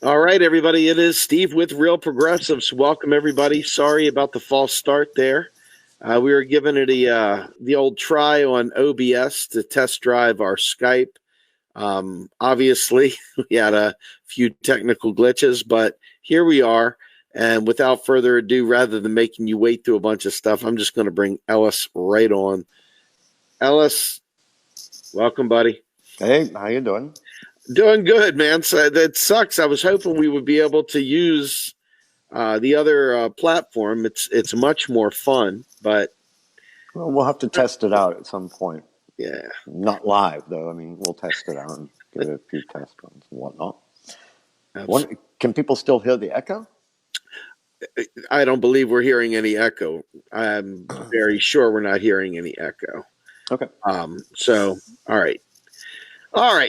All right, everybody. It is Steve with Real Progressives. Welcome, everybody. Sorry about the false start there. We were giving it the old try on OBS to test drive our Skype. Obviously, we had a few technical glitches, but here we are. And without further ado, rather than making you wait through a bunch of stuff, I'm just going to bring Ellis right on. Ellis, welcome, buddy. Hey, how you doing? Doing good, man. So that sucks. I was hoping we would be able to use the other platform. It's much more fun, but Well, we'll have to test it out at some point. yeah, Not live, though. I mean, we'll test it out and get a few test runs and whatnot. Can people still hear the echo? I don't believe we're hearing any echo. I'm very sure we're not hearing any echo. Okay. So, all right.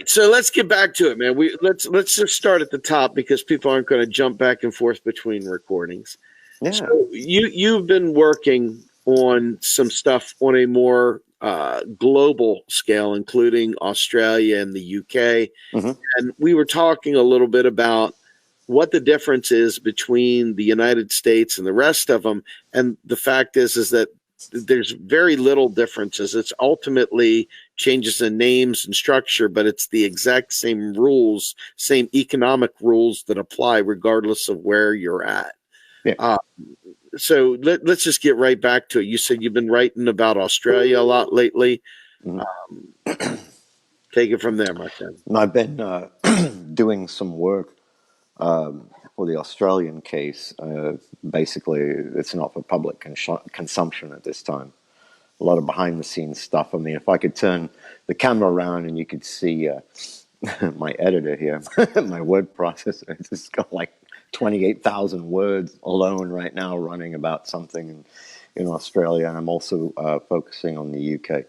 So let's get back to it, man. Let's just start at the top because people aren't going to jump back and forth between recordings. Yeah. So you've been working on some stuff on a more global scale, including Australia and the UK. Mm-hmm. And we were talking a little bit about what the difference is between the United States and the rest of them. And the fact is that there's very little differences. It's ultimately changes in names and structure, but it's the exact same rules, same economic rules that apply regardless of where you're at. Yeah. So let's just get right back to it. You said you've been writing about Australia a lot lately. Mm-hmm. Take it from there, my friend. I've been doing some work for the Australian case. Basically, it's not for public consumption at this time. A lot of behind-the-scenes stuff. I mean, if I could turn the camera around and you could see my editor here, my word processor, it's just got like 28,000 words alone right now running about something in Australia. And I'm also focusing on the UK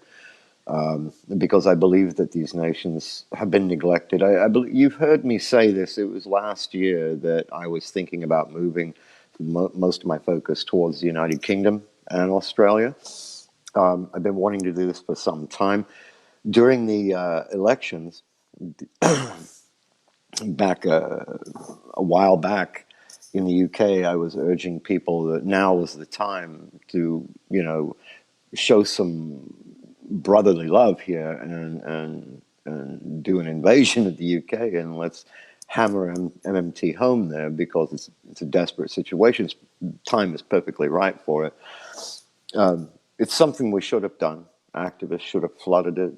because I believe that these nations have been neglected. I believe you've heard me say this. It was last year that I was thinking about moving most of my focus towards the United Kingdom and Australia. I've been wanting to do this for some time. During the elections, back a while back in the UK, I was urging people that now was the time to, show some brotherly love here and do an invasion of the UK, and let's hammer MMT home there because it's a desperate situation. Time is perfectly right for it. It's something we should have done. Activists should have flooded it,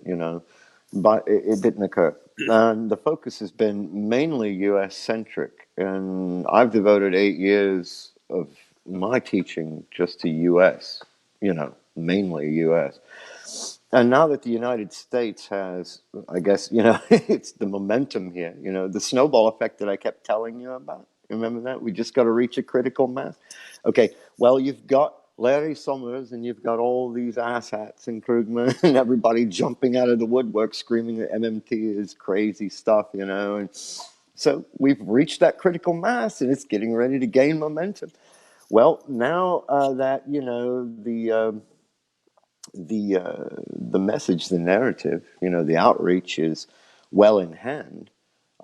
but it didn't occur. And the focus has been mainly US-centric. And I've devoted 8 years of my teaching just to US, mainly US. And now that the United States has, I guess, it's the momentum here, the snowball effect that I kept telling you about. Remember that? We just got to reach a critical mass. Okay, well, you've got Larry Summers, and you've got all these asshats and Krugman and everybody jumping out of the woodwork screaming that MMT is crazy stuff, and so we've reached that critical mass and it's getting ready to gain momentum. Well, now that, the message, the narrative, the outreach is well in hand,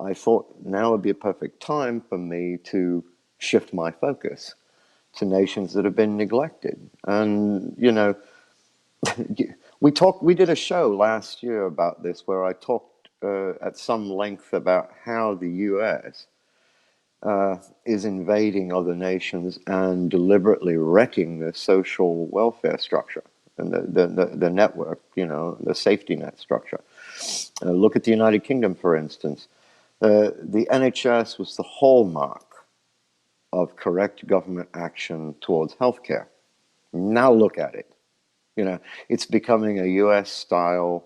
I thought now would be a perfect time for me to shift my focus to nations that have been neglected. And, we did a show last year about this where I talked at some length about how the US is invading other nations and deliberately wrecking the social welfare structure and the network, the safety net structure. Look at the United Kingdom, for instance. The NHS was the hallmark of correct government action towards healthcare. Now look at it. It's becoming a US-style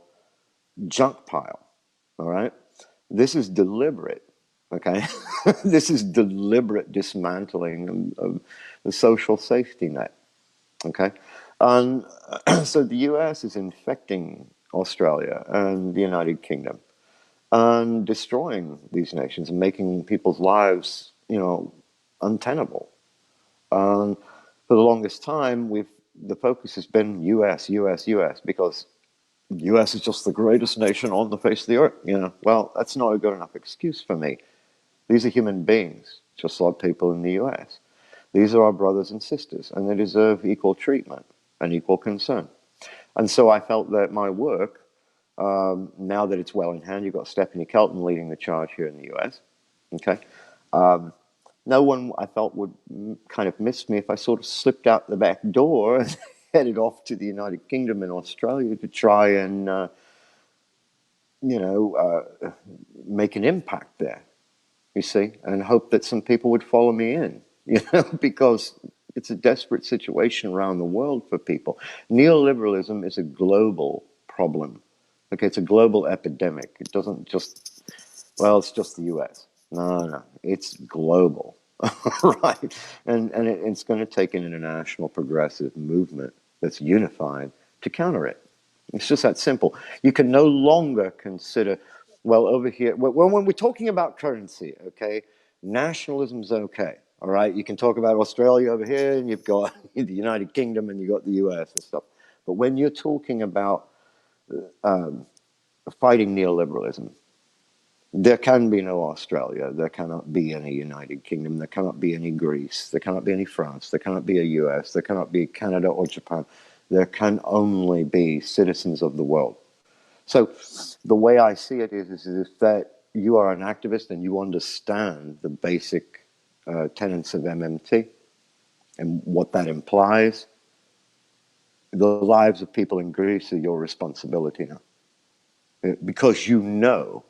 junk pile, all right? This is deliberate, okay? This is deliberate dismantling of the social safety net, okay? And so the US is infecting Australia and the United Kingdom and destroying these nations and making people's lives, untenable. For the longest time, the focus has been US, US, US, because the US is just the greatest nation on the face of the earth. Well, that's not a good enough excuse for me. These are human beings, just like people in the US. These are our brothers and sisters, and they deserve equal treatment and equal concern. And so I felt that my work, now that it's well in hand, you've got Stephanie Kelton leading the charge here in the US. Okay. No one I felt would kind of miss me if I sort of slipped out the back door and headed off to the United Kingdom and Australia to try and, make an impact there, you see, and hope that some people would follow me in, because it's a desperate situation around the world for people. Neoliberalism is a global problem. Okay, it's a global epidemic. It doesn't just, well, it's just the US. No, it's global, right? And it's going to take an international progressive movement that's unified to counter it. It's just that simple. You can no longer consider, well, over here, when we're talking about currency, okay, nationalism's okay, all right? You can talk about Australia over here, and you've got the United Kingdom, and you've got the US and stuff. But when you're talking about fighting neoliberalism, there can be no Australia, there cannot be any United Kingdom, there cannot be any Greece, there cannot be any France, there cannot be a US, there cannot be Canada or Japan. There can only be citizens of the world. So the way I see it is that you are an activist and you understand the basic tenets of MMT and what that implies. The lives of people in Greece are your responsibility now. Because you know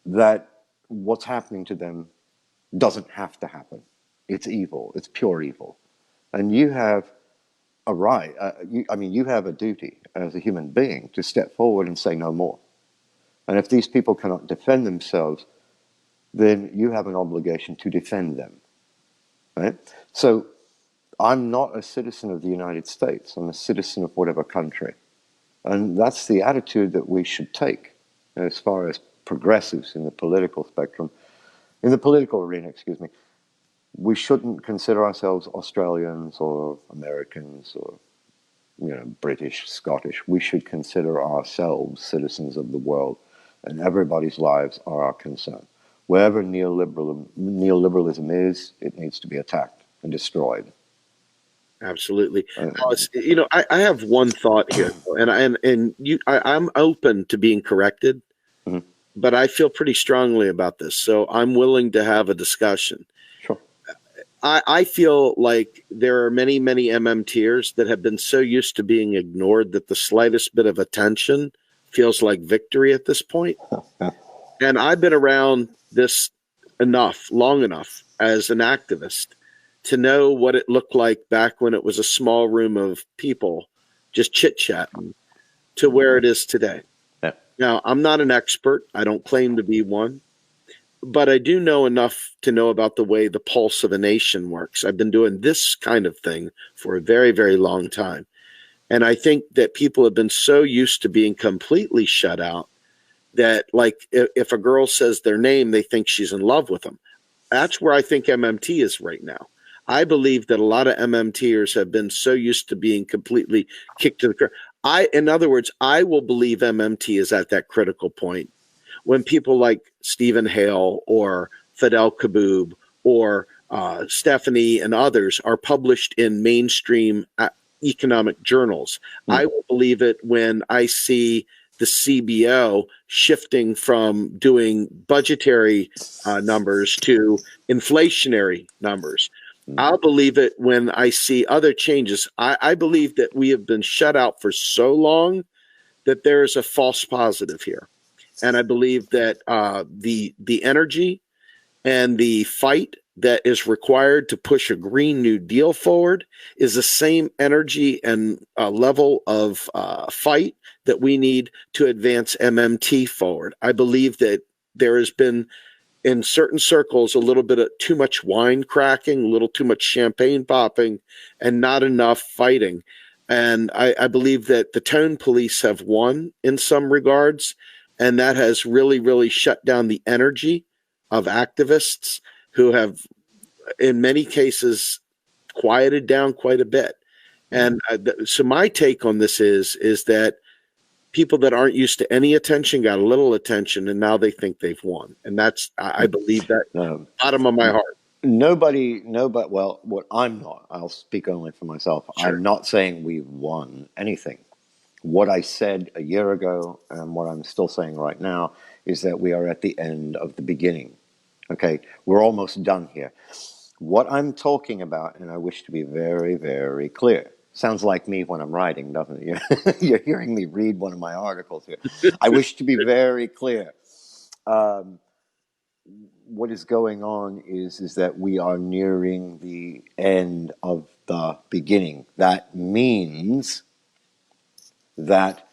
that what's happening to them doesn't have to happen. It's evil. It's pure evil. And you have a right, you have a duty as a human being to step forward and say no more. And if these people cannot defend themselves, then you have an obligation to defend them, right? So I'm not a citizen of the United States. I'm a citizen of whatever country. And that's the attitude that we should take as far as progressives in the political spectrum, in the political arena, excuse me. We shouldn't consider ourselves Australians or Americans or, British, Scottish. We should consider ourselves citizens of the world, and everybody's lives are our concern. Wherever neoliberalism is, it needs to be attacked and destroyed. Absolutely. Alice, I have one thought here, I'm open to being corrected, mm-hmm. but I feel pretty strongly about this, so I'm willing to have a discussion. Sure. I feel like there are many, many MMTers that have been so used to being ignored that the slightest bit of attention feels like victory at this point. And I've been around this long enough as an activist to know what it looked like back when it was a small room of people just chit-chatting to where it is today. Yeah. Now, I'm not an expert. I don't claim to be one. But I do know enough to know about the way the pulse of a nation works. I've been doing this kind of thing for a very, very long time. And I think that people have been so used to being completely shut out that, like, if a girl says their name, they think she's in love with them. That's where I think MMT is right now. I believe that a lot of MMTers have been so used to being completely kicked to the curb. In other words, I will believe MMT is at that critical point when people like Stephen Hale or Fidel Kaboub or Stephanie and others are published in mainstream economic journals. I will believe it when I see the CBO shifting from doing budgetary numbers to inflationary numbers. I'll believe it when I see other changes. I believe that we have been shut out for so long that there is a false positive here. And I believe that the energy and the fight that is required to push a Green New Deal forward is the same energy and level of fight that we need to advance MMT forward. I believe that there has been, in certain circles, a little bit of too much wine cracking, a little too much champagne popping, and not enough fighting. And I believe that the tone police have won in some regards. And that has really, really shut down the energy of activists who have, in many cases, quieted down quite a bit. And so my take on this is that people that aren't used to any attention got a little attention, and now they think they've won. And that's, I believe that bottom of my heart. Nobody, well, what I'm not, I'll speak only for myself. Sure. I'm not saying we've won anything. What I said a year ago and what I'm still saying right now is that we are at the end of the beginning. Okay, we're almost done here. What I'm talking about, and I wish to be very, very clear. Sounds like me when I'm writing, doesn't it? You're hearing me read one of my articles here. I wish to be very clear. What is going on is that we are nearing the end of the beginning. That means that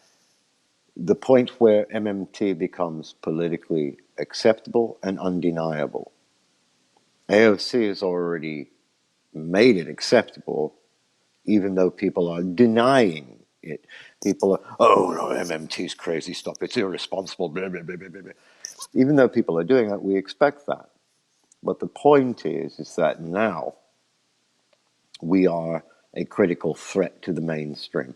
the point where MMT becomes politically acceptable and undeniable. AOC has already made it acceptable, even though people are denying it. People are, oh no, MMT's crazy, stop, it's irresponsible, blah, blah, blah, blah, blah. Even though people are doing it, we expect that. But the point is that now we are a critical threat to the mainstream.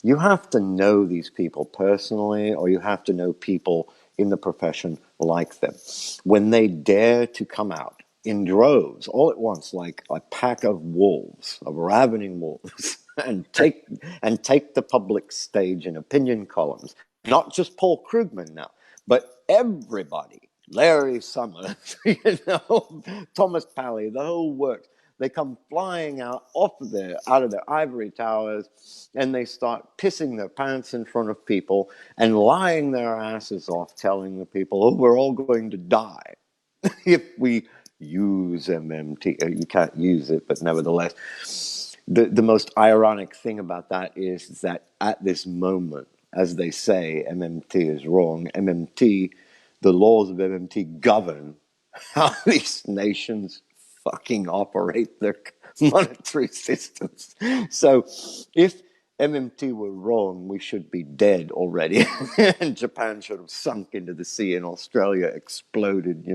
You have to know these people personally, or you have to know people in the profession like them. When they dare to come out in droves, all at once, like a pack of wolves, of ravening wolves, and take the public stage in opinion columns, not just Paul Krugman now, but everybody, Larry Summers, Thomas Pally, the whole works. They come flying out of their ivory towers, and they start pissing their pants in front of people and lying their asses off, telling the people, "Oh, we're all going to die if we use MMT." You can't use it, but nevertheless, the most ironic thing about that is that at this moment, as they say, MMT is wrong. MMT, the laws of MMT govern how these nations fucking operate their monetary systems. So if MMT were wrong, we should be dead already. And Japan should have sunk into the sea and Australia exploded,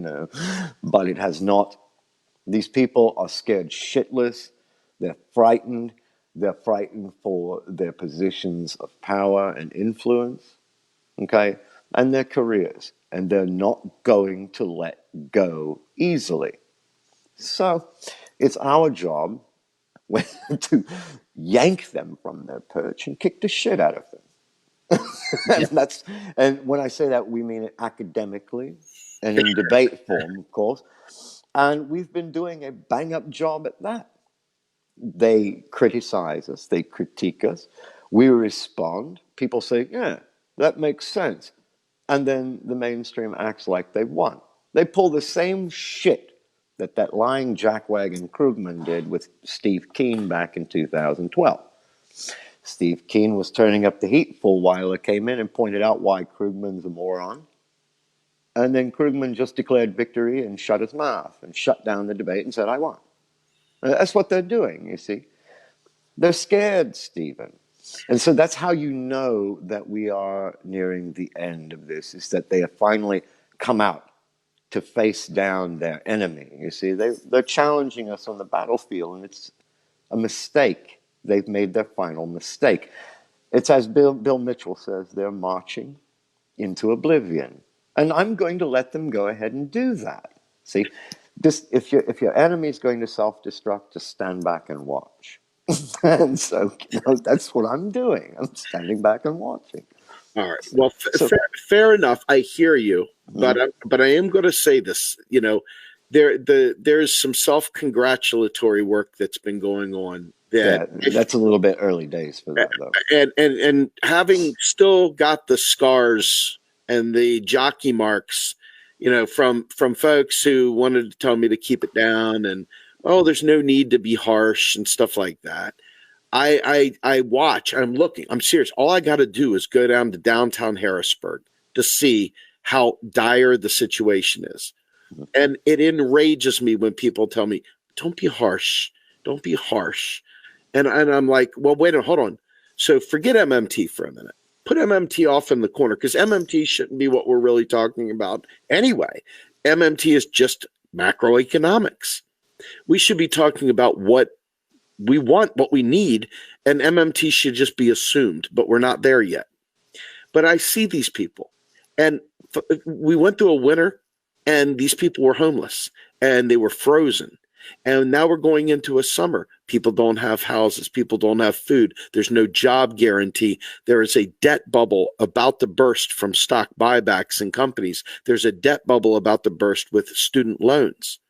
but it has not. These people are scared shitless. They're frightened. They're frightened for their positions of power and influence, okay, and their careers. And they're not going to let go easily. So it's our job to yank them from their perch and kick the shit out of them. And when I say that, we mean it academically and in debate form, of course. And we've been doing a bang-up job at that. They criticize us, they critique us, we respond. People say, yeah, that makes sense. And then the mainstream acts like they've won. They pull the same shit that lying jackwagon Krugman did with Steve Keen back in 2012. Steve Keen was turning up the heat for a while. It came in and pointed out why Krugman's a moron. And then Krugman just declared victory and shut his mouth and shut down the debate and said, I won. That's what they're doing, you see. They're scared, Stephen. And so that's how you know that we are nearing the end of this, is that they have finally come out to face down their enemy. You see, they're challenging us on the battlefield, and it's a mistake. They've made their final mistake. It's as Bill Mitchell says, they're marching into oblivion. And I'm going to let them go ahead and do that. See, if your enemy is going to self-destruct, just stand back and watch. And so, that's what I'm doing. I'm standing back and watching. All right. Well, fair enough. I hear you, but I am going to say this. There's some self-congratulatory work that's been going on. That's a little bit early days for that, though. And having still got the scars and the jockey marks, from folks who wanted to tell me to keep it down and, oh, there's no need to be harsh and stuff like that. I watch, I'm looking, I'm serious. All I got to do is go down to downtown Harrisburg to see how dire the situation is. And it enrages me when people tell me, don't be harsh. Don't be harsh. And I'm like, well, wait, hold on. So forget MMT for a minute. Put MMT off in the corner, because MMT shouldn't be what we're really talking about anyway. MMT is just macroeconomics. We should be talking about what we want, what we need, and MMT should just be assumed, but we're not there yet. But I see these people, and we went through a winter, and these people were homeless, and they were frozen. And now we're going into a summer. People don't have houses. People don't have food. There's no job guarantee. There is a debt bubble about to burst from stock buybacks in companies. There's a debt bubble about to burst with student loans.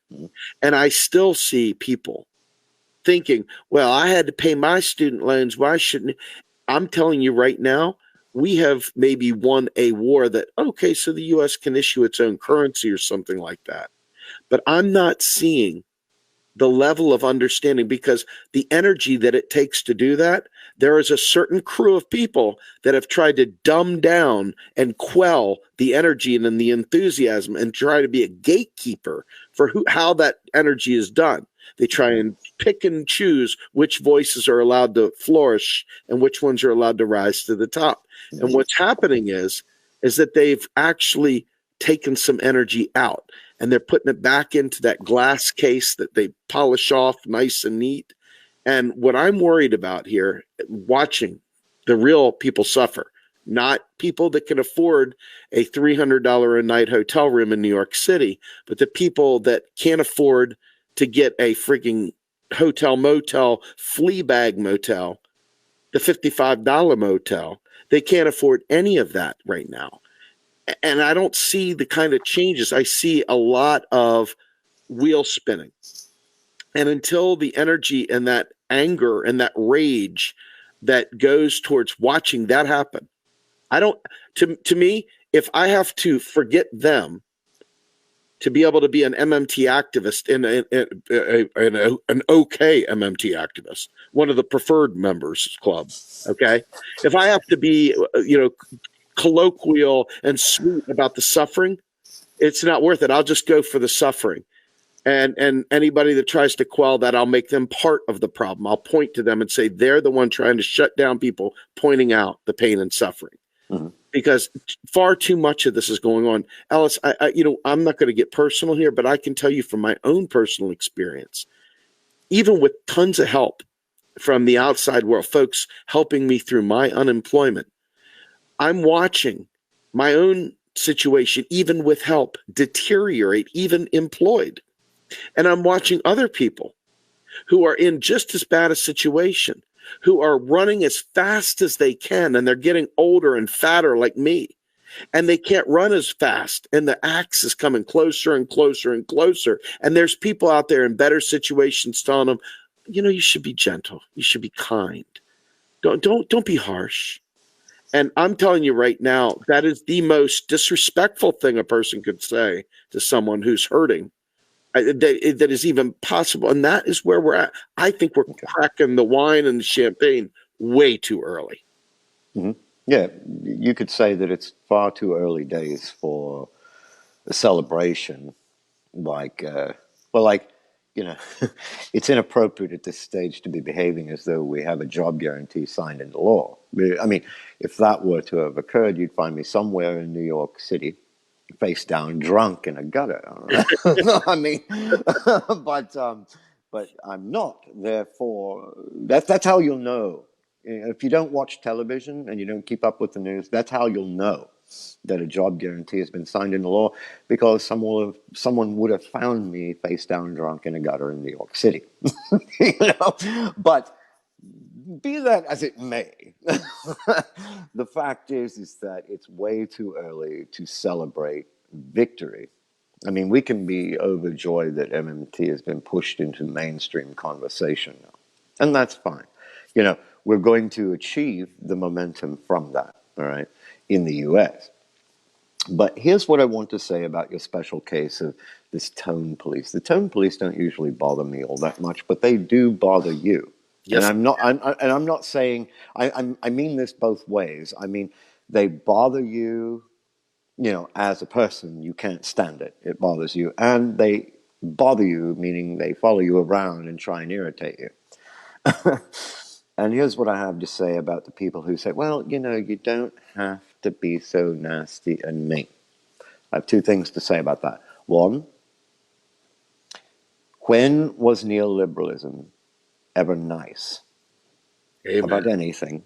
And I still see people thinking, well, I had to pay my student loans. Why shouldn't I'm telling you right now, we have maybe won a war that, okay, so the US can issue its own currency or something like that. But I'm not seeing the level of understanding, because the energy that it takes to do that, there is a certain crew of people that have tried to dumb down and quell the energy and the enthusiasm and try to be a gatekeeper for how that energy is done. They try and pick and choose which voices are allowed to flourish and which ones are allowed to rise to the top. And what's happening is that they've actually taken some energy out, and they're putting it back into that glass case that they polish off nice and neat. And what I'm worried about here, watching the real people suffer, not people that can afford a $300 a night hotel room in New York City, but the people that can't afford to get a freaking hotel motel, flea bag motel, the $55 motel. They can't afford any of that right now. And I don't see the kind of changes. I see a lot of wheel spinning. And until the energy and that anger and that rage that goes towards watching that happen, I don't, to me, if I have to forget them to be able to be an MMT activist an okay MMT activist, one of the preferred members club, okay? If I have to be, colloquial and sweet about the suffering, it's not worth it. I'll just go for the suffering. And anybody that tries to quell that, I'll make them part of the problem. I'll point to them and say they're the one trying to shut down people, pointing out the pain and suffering. Mm-hmm. Because far too much of this is going on. Ellis, I'm not going to get personal here, but I can tell you from my own personal experience, even with tons of help from the outside world, folks helping me through my unemployment, I'm watching my own situation, even with help, deteriorate, even employed. And I'm watching other people who are in just as bad a situation, who are running as fast as they can, and they're getting older and fatter like me, and they can't run as fast, and the axe is coming closer and closer and closer. And there's people out there in better situations telling them, you should be gentle, you should be kind, don't be harsh. And I'm telling you right now, that is the most disrespectful thing a person could say to someone who's hurting that is even possible. And that is where we're at. I think we're cracking the wine and the champagne way too early. Mm-hmm. Yeah, you could say that it's far too early days for a celebration. It's inappropriate at this stage to be behaving as though we have a job guarantee signed into law. I mean, if that were to have occurred, you'd find me somewhere in New York City, face down, drunk in a gutter. I mean, but I'm not. Therefore, that's how you'll know. If you don't watch television and you don't keep up with the news, that's how you'll know that a job guarantee has been signed into law, because someone would have found me face down, drunk in a gutter in New York City. But be that as it may, the fact is that it's way too early to celebrate victory. I mean, we can be overjoyed that MMT has been pushed into mainstream conversation now, and that's fine. We're going to achieve the momentum from that, all right, in the U.S. But here's what I want to say about your special case of this tone police. The tone police don't usually bother me all that much, but they do bother you. Yes. And I'm not saying, I mean this both ways. I mean, they bother you, as a person. You can't stand it. It bothers you. And they bother you, meaning they follow you around and try and irritate you. And here's what I have to say about the people who say, well, you don't have to be so nasty and mean. I have two things to say about that. One, when was neoliberalism ever nice? Amen. About anything?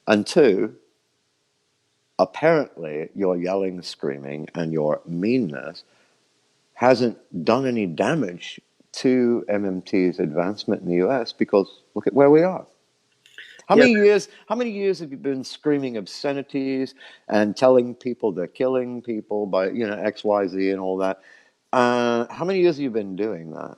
And two, apparently your yelling, screaming, and your meanness hasn't done any damage to MMT's advancement in the US, because look at where we are. How Yeah. many years? How many years have you been screaming obscenities and telling people they're killing people by X, Y, Z, and all that? How many years have you been doing that?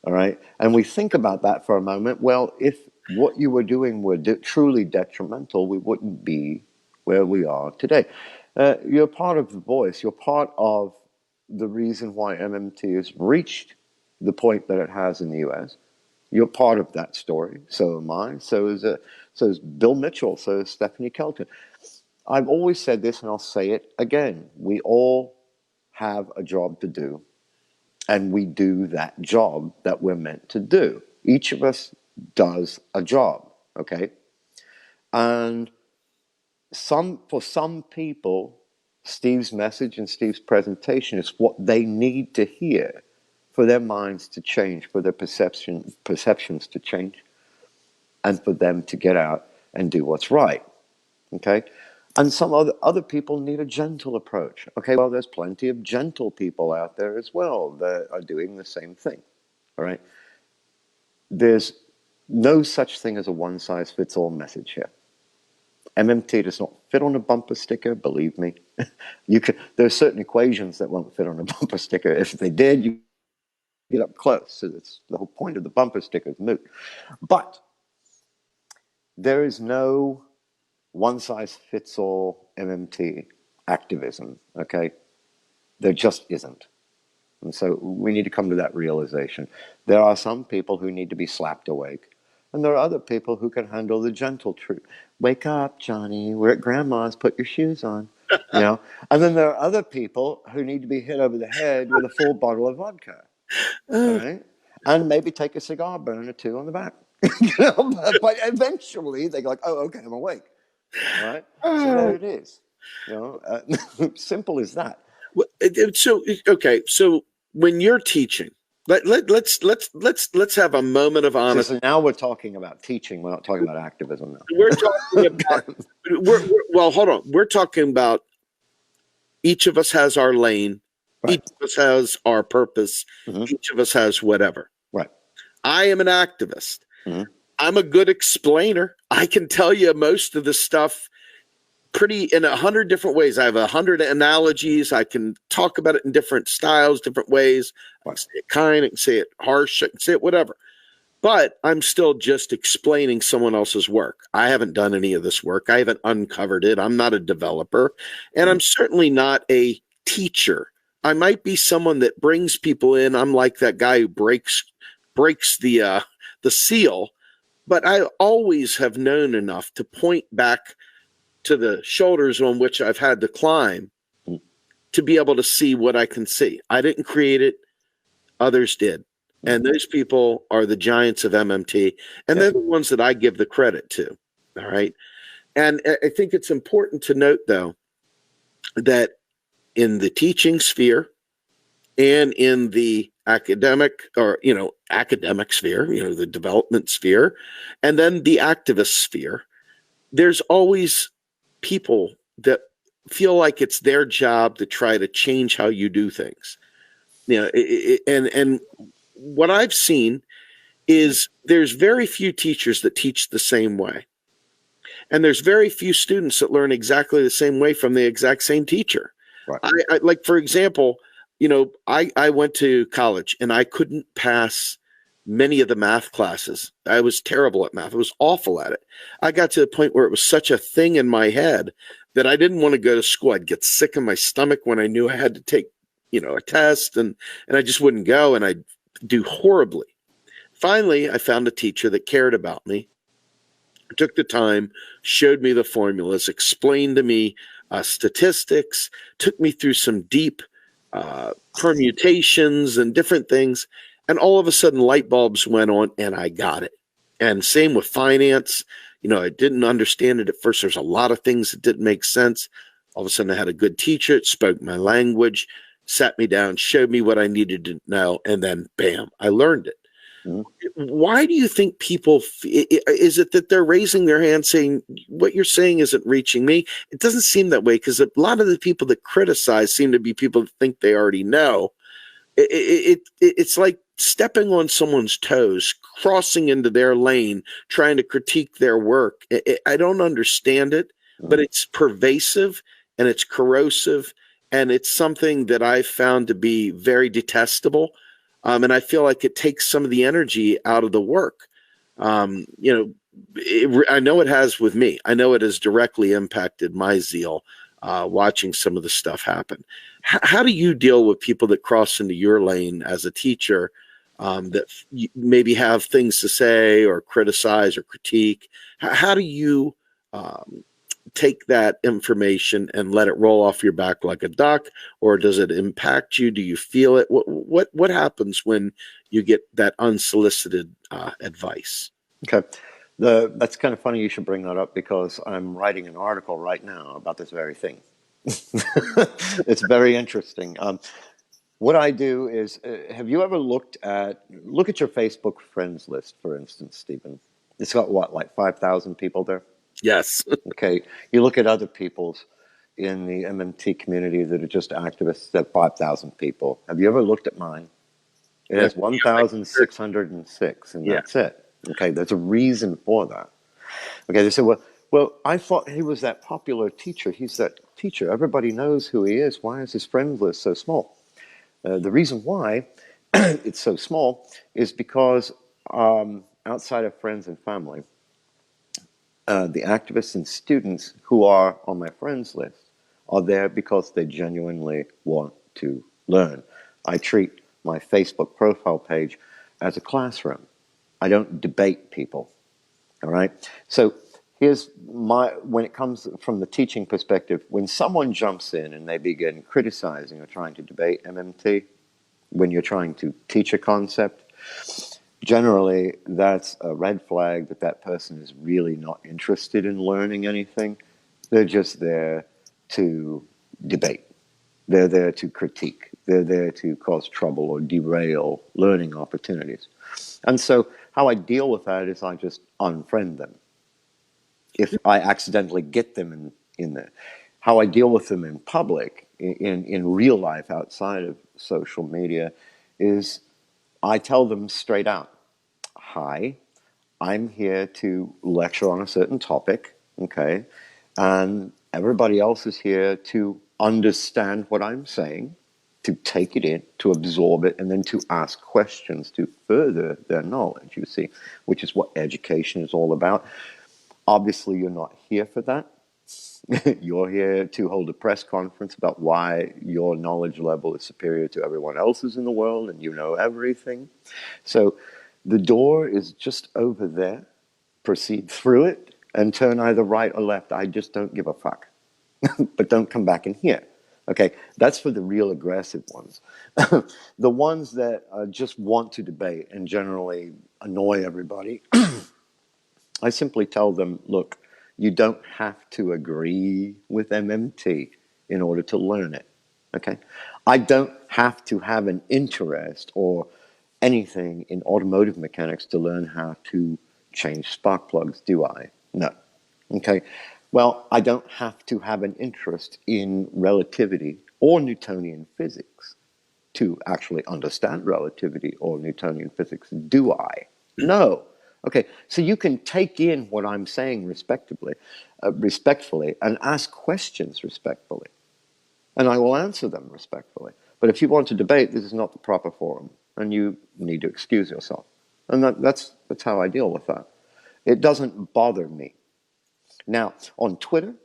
All right, and we think about that for a moment. Well, if what you were doing were truly detrimental, we wouldn't be where we are today. You're part of the voice. You're part of the reason why MMT has reached the point that it has in the US. You're part of that story. So am I. So is Bill Mitchell. So is Stephanie Kelton. I've always said this, and I'll say it again. We all have a job to do, and we do that job that we're meant to do. Each of us does a job, okay? And for some people, Steve's message and Steve's presentation is what they need to hear for their minds to change, for their perceptions to change, and for them to get out and do what's right, okay? And some other people need a gentle approach. Okay, well, there's plenty of gentle people out there as well that are doing the same thing, all right? There's no such thing as a one-size-fits-all message here. MMT does not fit on a bumper sticker, believe me. There are certain equations that won't fit on a bumper sticker. If they did, you get up close. So that's the whole point of the bumper sticker is moot. But there is no one-size-fits-all MMT activism, okay? There just isn't. And so we need to come to that realization. There are some people who need to be slapped awake, and there are other people who can handle the gentle truth. Wake up, Johnny. We're at Grandma's. Put your shoes on. And then there are other people who need to be hit over the head with a full bottle of vodka. All right? And maybe take a cigar burn or two on the back. But eventually they go like, oh, okay, I'm awake. All right? So there it is. Simple as that. So okay, so when you're teaching, let's have a moment of honesty. So now we're talking about teaching. We're not talking about activism now. We're talking about. Well, hold on. We're talking about each of us has our lane. Right. Each of us has our purpose. Mm-hmm. Each of us has whatever. Right. I am an activist. Mm-hmm. I'm a good explainer. I can tell you most of the stuff in 100 different ways. I have 100 analogies. I can talk about it in different styles, different ways. I can say it kind, I can say it harsh, I can say it whatever. But I'm still just explaining someone else's work. I haven't done any of this work. I haven't uncovered it. I'm not a developer. And I'm certainly not a teacher. I might be someone that brings people in. I'm like that guy who breaks the seal. But I always have known enough to point back to the shoulders on which I've had to climb to be able to see what I can see. I didn't create it. Others did. And those people are the giants of MMT. And they're the ones that I give the credit to. All right. And I think it's important to note, though, that in the teaching sphere and in the academic sphere, the development sphere, and then the activist sphere, there's always people that feel like it's their job to try to change how you do things. And what I've seen is there's very few teachers that teach the same way. And there's very few students that learn exactly the same way from the exact same teacher. Right. I like, for example, I went to college and I couldn't pass many of the math classes. I was terrible at math. I was awful at it. I got to the point where it was such a thing in my head that I didn't want to go to school. I'd get sick in my stomach when I knew I had to take, a test, and I just wouldn't go, and I'd do horribly. Finally, I found a teacher that cared about me, took the time, showed me the formulas, explained to me statistics, took me through some deep permutations and different things. And all of a sudden, light bulbs went on and I got it. And same with finance. I didn't understand it at first. There's a lot of things that didn't make sense. All of a sudden, I had a good teacher. It spoke my language, sat me down, showed me what I needed to know. And then, bam, I learned it. Mhm. Why do you think people, is it that they're raising their hand saying, what you're saying isn't reaching me? It doesn't seem that way, because a lot of the people that criticize seem to be people that think they already know. It's like stepping on someone's toes, crossing into their lane, trying to critique their work. I don't understand it, but Mhm. it's pervasive and it's corrosive, and it's something that I've found to be very detestable. And I feel like it takes some of the energy out of the work. You know, I know it has with me. I know it has directly impacted my zeal watching some of the stuff happen. How do you deal with people that cross into your lane as a teacher, that maybe have things to say or criticize or critique? How do you um, take that information and let it roll off your back like a duck, or does it impact you? Do you feel it? What happens when you get that unsolicited advice? Okay. That's kind of funny you should bring that up because I'm writing an article right now about this very thing. It's very interesting. What I do is, have you ever look at your Facebook friends list, for instance, Stephen? It's got what, like 5,000 people there? Yes. Okay. You look at other people's in the MMT community that are just activists, that 5,000 people. Have you ever looked at mine? It Yeah. has 1,606, and Yeah. that's it. Okay, there's a reason for that. Okay, they say, well, I thought he was that popular teacher. He's that teacher. Everybody knows who he is. Why is his friends list so small? The reason why it's so small is because outside of friends and family, the activists and students who are on my friends list are there because they genuinely want to learn. I treat my Facebook profile page as a classroom. I don't debate people. All right. So when it comes from the teaching perspective, when someone jumps in and they begin criticizing or trying to debate MMT, when you're trying to teach a concept, generally that's a red flag that that person is really not interested in learning anything. They're just there to debate. They're there to critique. They're there to cause trouble or derail learning opportunities. And so how I deal with that is I just unfriend them if I accidentally get them in there. How I deal with them in public, in real life outside of social media, is I tell them straight out, hi, I'm here to lecture on a certain topic, okay? And everybody else is here to understand what I'm saying, to take it in, to absorb it, and then to ask questions to further their knowledge, you see, which is what education is all about. Obviously, you're not here for that. You're here to hold a press conference about why your knowledge level is superior to everyone else's in the world and you know everything. So the door is just over there. Proceed through it and turn either right or left. I just don't give a fuck. But don't come back in here. Okay, that's for the real aggressive ones. The ones that just want to debate and generally annoy everybody, I simply tell them, look, you don't have to agree with MMT in order to learn it. Okay? I don't have to have an interest or anything in automotive mechanics to learn how to change spark plugs, do I? No. Okay? Well, I don't have to have an interest in relativity or Newtonian physics to actually understand relativity or Newtonian physics, do I? No. Okay, so you can take in what I'm saying respectfully, and ask questions respectfully, and I will answer them respectfully. But if you want to debate, this is not the proper forum, and you need to excuse yourself. And that's how I deal with that. It doesn't bother me. Now, on Twitter,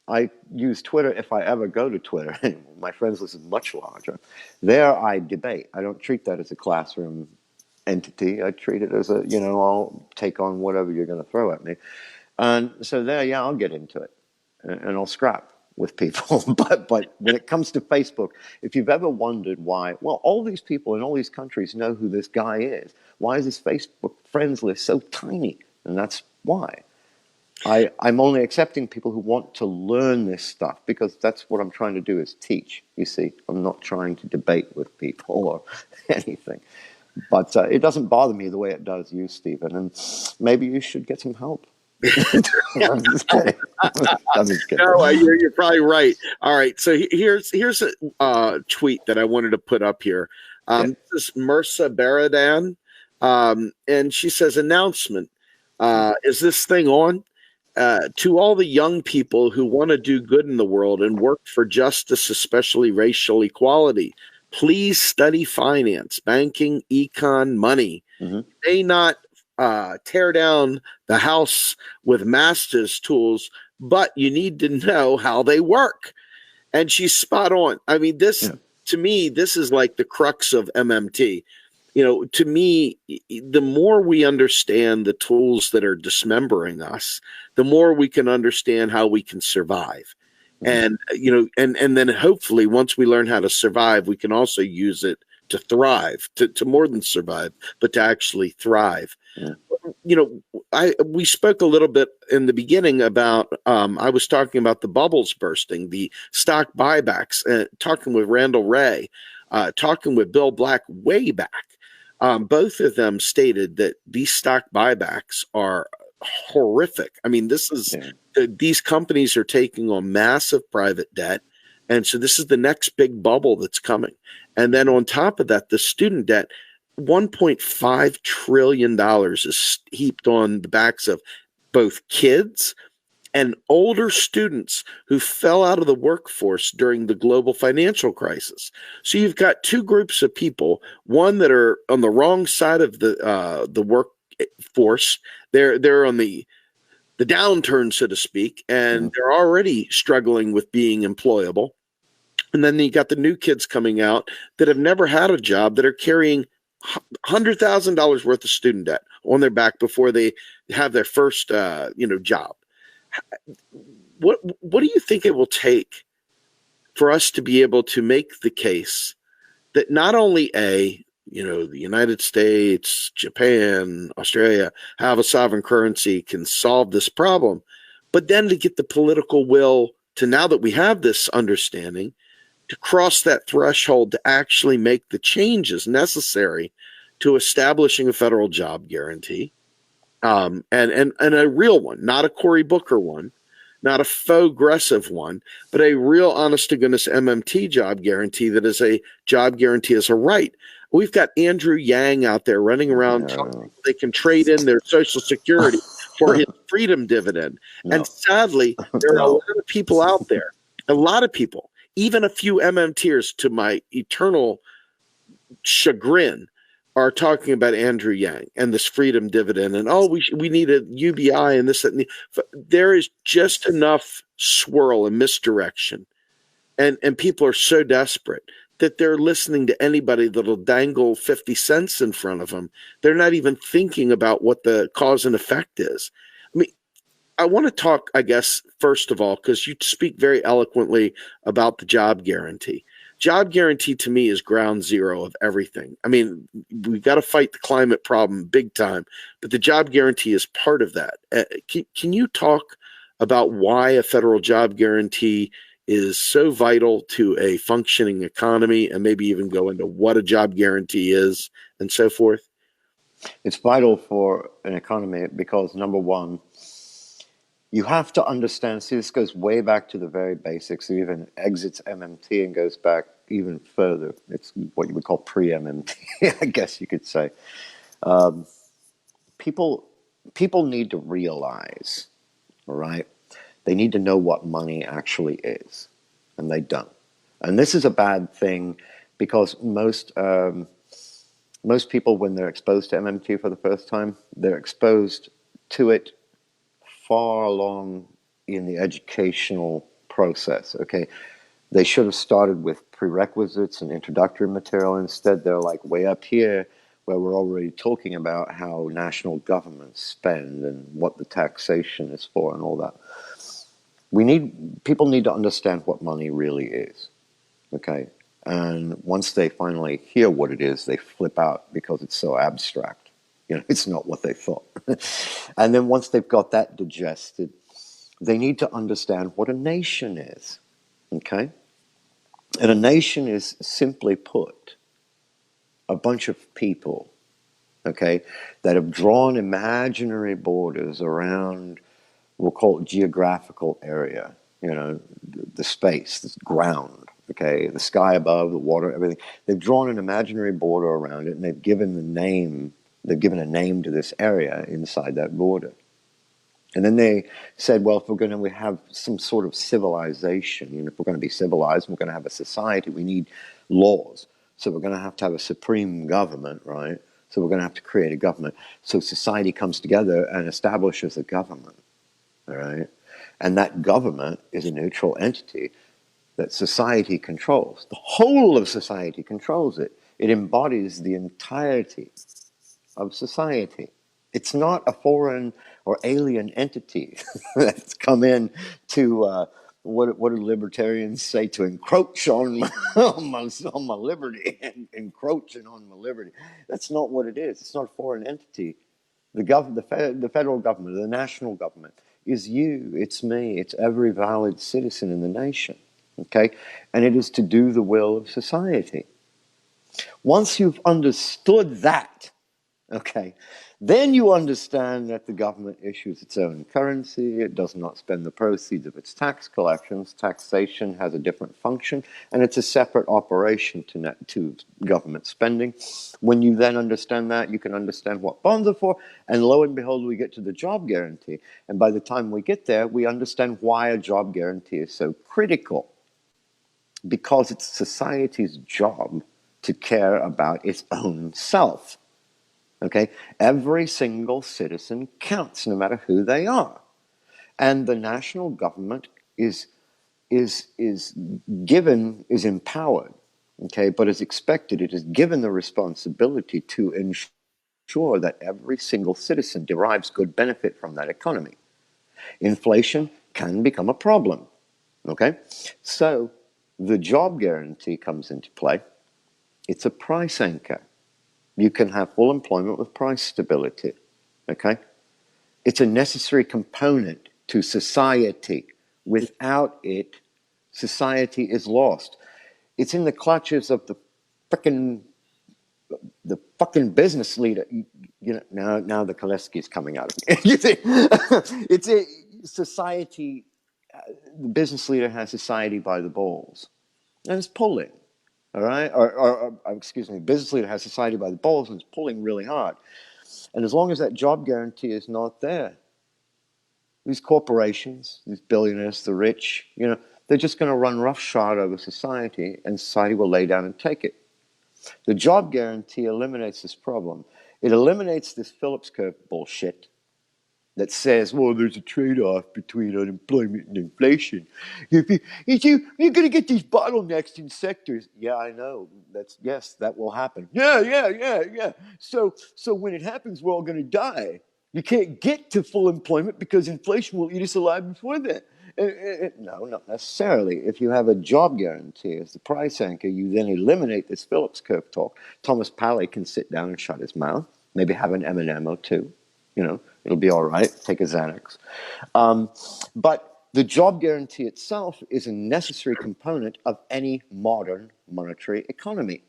I use Twitter if I ever go to Twitter. My friends list is much larger. There I debate. I don't treat that as a classroom entity. I treat it as I'll take on whatever you're going to throw at me. And so there, yeah, I'll get into it and I'll scrap with people. But when it comes to Facebook, if you've ever wondered why, well, all these people in all these countries know who this guy is. Why is his Facebook friends list so tiny? And that's why. I'm only accepting people who want to learn this stuff because that's what I'm trying to do is teach, you see. I'm not trying to debate with people or anything. But it doesn't bother me the way it does you, Stephen. And maybe you should get some help. I'm just kidding. I'm just kidding. No, you're probably right. All right, so here's a tweet that I wanted to put up here. Yeah. This is Mirsa Baradan, and she says, "Announcement: Is this thing on? To all the young people who want to do good in the world and work for justice, especially racial equality, please study finance, banking, econ, money. Mm-hmm. May not tear down the house with master's tools, but you need to know how they work." And she's spot on. I mean, this to me, this is like the crux of MMT. To me, the more we understand the tools that are dismembering us, the more we can understand how we can survive. And and then hopefully once we learn how to survive, we can also use it to thrive, to more than survive, but to actually thrive. We spoke a little bit in the beginning about I was talking about the bubbles bursting, the stock buybacks, talking with Randall Ray, talking with Bill Black way back. Both of them stated that these stock buybacks are horrific. I mean, these companies are taking on massive private debt. And so this is the next big bubble that's coming. And then on top of that, the student debt, $1.5 trillion is heaped on the backs of both kids and older students who fell out of the workforce during the global financial crisis. So you've got two groups of people, one that are on the wrong side of the workforce. They're on the downturn, so to speak, and they're already struggling with being employable. And then you got the new kids coming out that have never had a job, that are carrying $100,000 worth of student debt on their back before they have their first job. What do you think it will take for us to be able to make the case that not only the United States, Japan, Australia have a sovereign currency, can solve this problem, but then to get the political will to, now that we have this understanding, to cross that threshold to actually make the changes necessary to establishing a federal job guarantee, and a real one, not a Cory Booker one, not a faux aggressive one, but a real honest to goodness MMT job guarantee that is a job guarantee as a right. We've got Andrew Yang out there running around telling people they can trade in their Social Security for his freedom dividend. And sadly, there are a lot of people out there, a lot of people, even a few MMTers, to my eternal chagrin, are talking about Andrew Yang and this freedom dividend, and we need a UBI and this and there is just enough swirl and misdirection, and people are so desperate that they're listening to anybody that'll dangle 50 cents in front of them. They're not even thinking about what the cause and effect is. I mean, I want to talk, I guess, first of all, because you speak very eloquently about the job guarantee. Job guarantee to me is ground zero of everything. I mean, we've got to fight the climate problem big time, but the job guarantee is part of that. Can you talk about why a federal job guarantee is so vital to a functioning economy, and maybe even go into what a job guarantee is and so forth? It's vital for an economy because, number one, you have to understand, see, this goes way back to the very basics. It even exits MMT and goes back even further. It's what you would call pre-MMT, I guess you could say. People need to realize, all right, they need to know what money actually is, and they don't. And this is a bad thing because most people, when they're exposed to MMT for the first time, they're exposed to it far along in the educational process. Okay, they should have started with prerequisites and introductory material. Instead, they're like way up here where we're already talking about how national governments spend and what the taxation is for and all that. People need to understand what money really is. Okay, and once they finally hear what it is, they flip out because it's so abstract. It's not what they thought. And then once they've got that digested, they need to understand what a nation is. Okay? And a nation is, simply put, a bunch of people, okay, that have drawn imaginary borders around, we'll call it geographical area, the space, the ground, okay, the sky above, the water, everything. They've drawn an imaginary border around it, and they've given a name to this area inside that border. And then they said, well, if we're going to have some sort of civilization, if we're going to be civilized, we're going to have a society, we need laws. So we're going to have a supreme government, right? So we're going to have to create a government. So society comes together and establishes a government, all right? And that government is a neutral entity that society controls. The whole of society controls it. It embodies the entirety of society. It's not a foreign or alien entity that's come in to, what do libertarians say, to encroach on my liberty, and encroaching on my liberty. That's not what it is. It's not a foreign entity. The federal government, the national government, is you, it's me, it's every valid citizen in the nation, okay? And it is to do the will of society. Once you've understood that, okay, then you understand that the government issues its own currency. It does not spend the proceeds of its tax collections. Taxation has a different function, and it's a separate operation to government spending. When you then understand that, you can understand what bonds are for, and lo and behold, we get to the job guarantee. And by the time we get there, we understand why a job guarantee is so critical. Because it's society's job to care about its own self. Okay, every single citizen counts, no matter who they are, and the national government is empowered. Okay, but as expected, it is given the responsibility to ensure that every single citizen derives good benefit from that economy. Inflation can become a problem. Okay, so the job guarantee comes into play. It's a price anchor. You can have full employment with price stability, okay? It's a necessary component to society. Without it, society is lost. It's in the clutches of the fucking business leader. Now the Koleski is coming out of me. You see, it's a society. The business leader has society by the balls, and it's pulling. All right, or excuse me, the business leader has society by the balls and is pulling really hard. And as long as that job guarantee is not there, these corporations, these billionaires, the rich, they're just going to run roughshod over society, and society will lay down and take it. The job guarantee eliminates this problem. It eliminates this Phillips curve bullshit that says, well, there's a trade-off between unemployment and inflation. You're going to get these bottlenecks in sectors. Yeah, I know. Yes, that will happen. Yeah. So when it happens, we're all going to die. You can't get to full employment because inflation will eat us alive before that. No, not necessarily. If you have a job guarantee as the price anchor, you then eliminate this Phillips curve talk. Thomas Pally can sit down and shut his mouth, maybe have an M&M or two. It'll be all right. Take a Xanax. But the job guarantee itself is a necessary component of any modern monetary economy.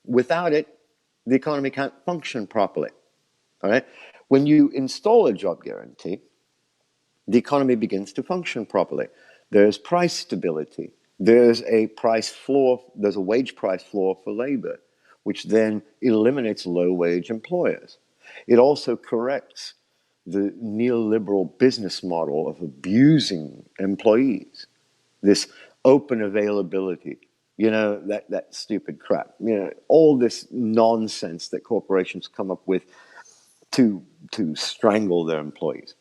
Without it, the economy can't function properly. All right? When you install a job guarantee, the economy begins to function properly. There's price stability. There's a price floor. There's a wage price floor for labor, which then eliminates low-wage employers. It also corrects the neoliberal business model of abusing employees, this open availability, that stupid crap, all this nonsense that corporations come up with to strangle their employees.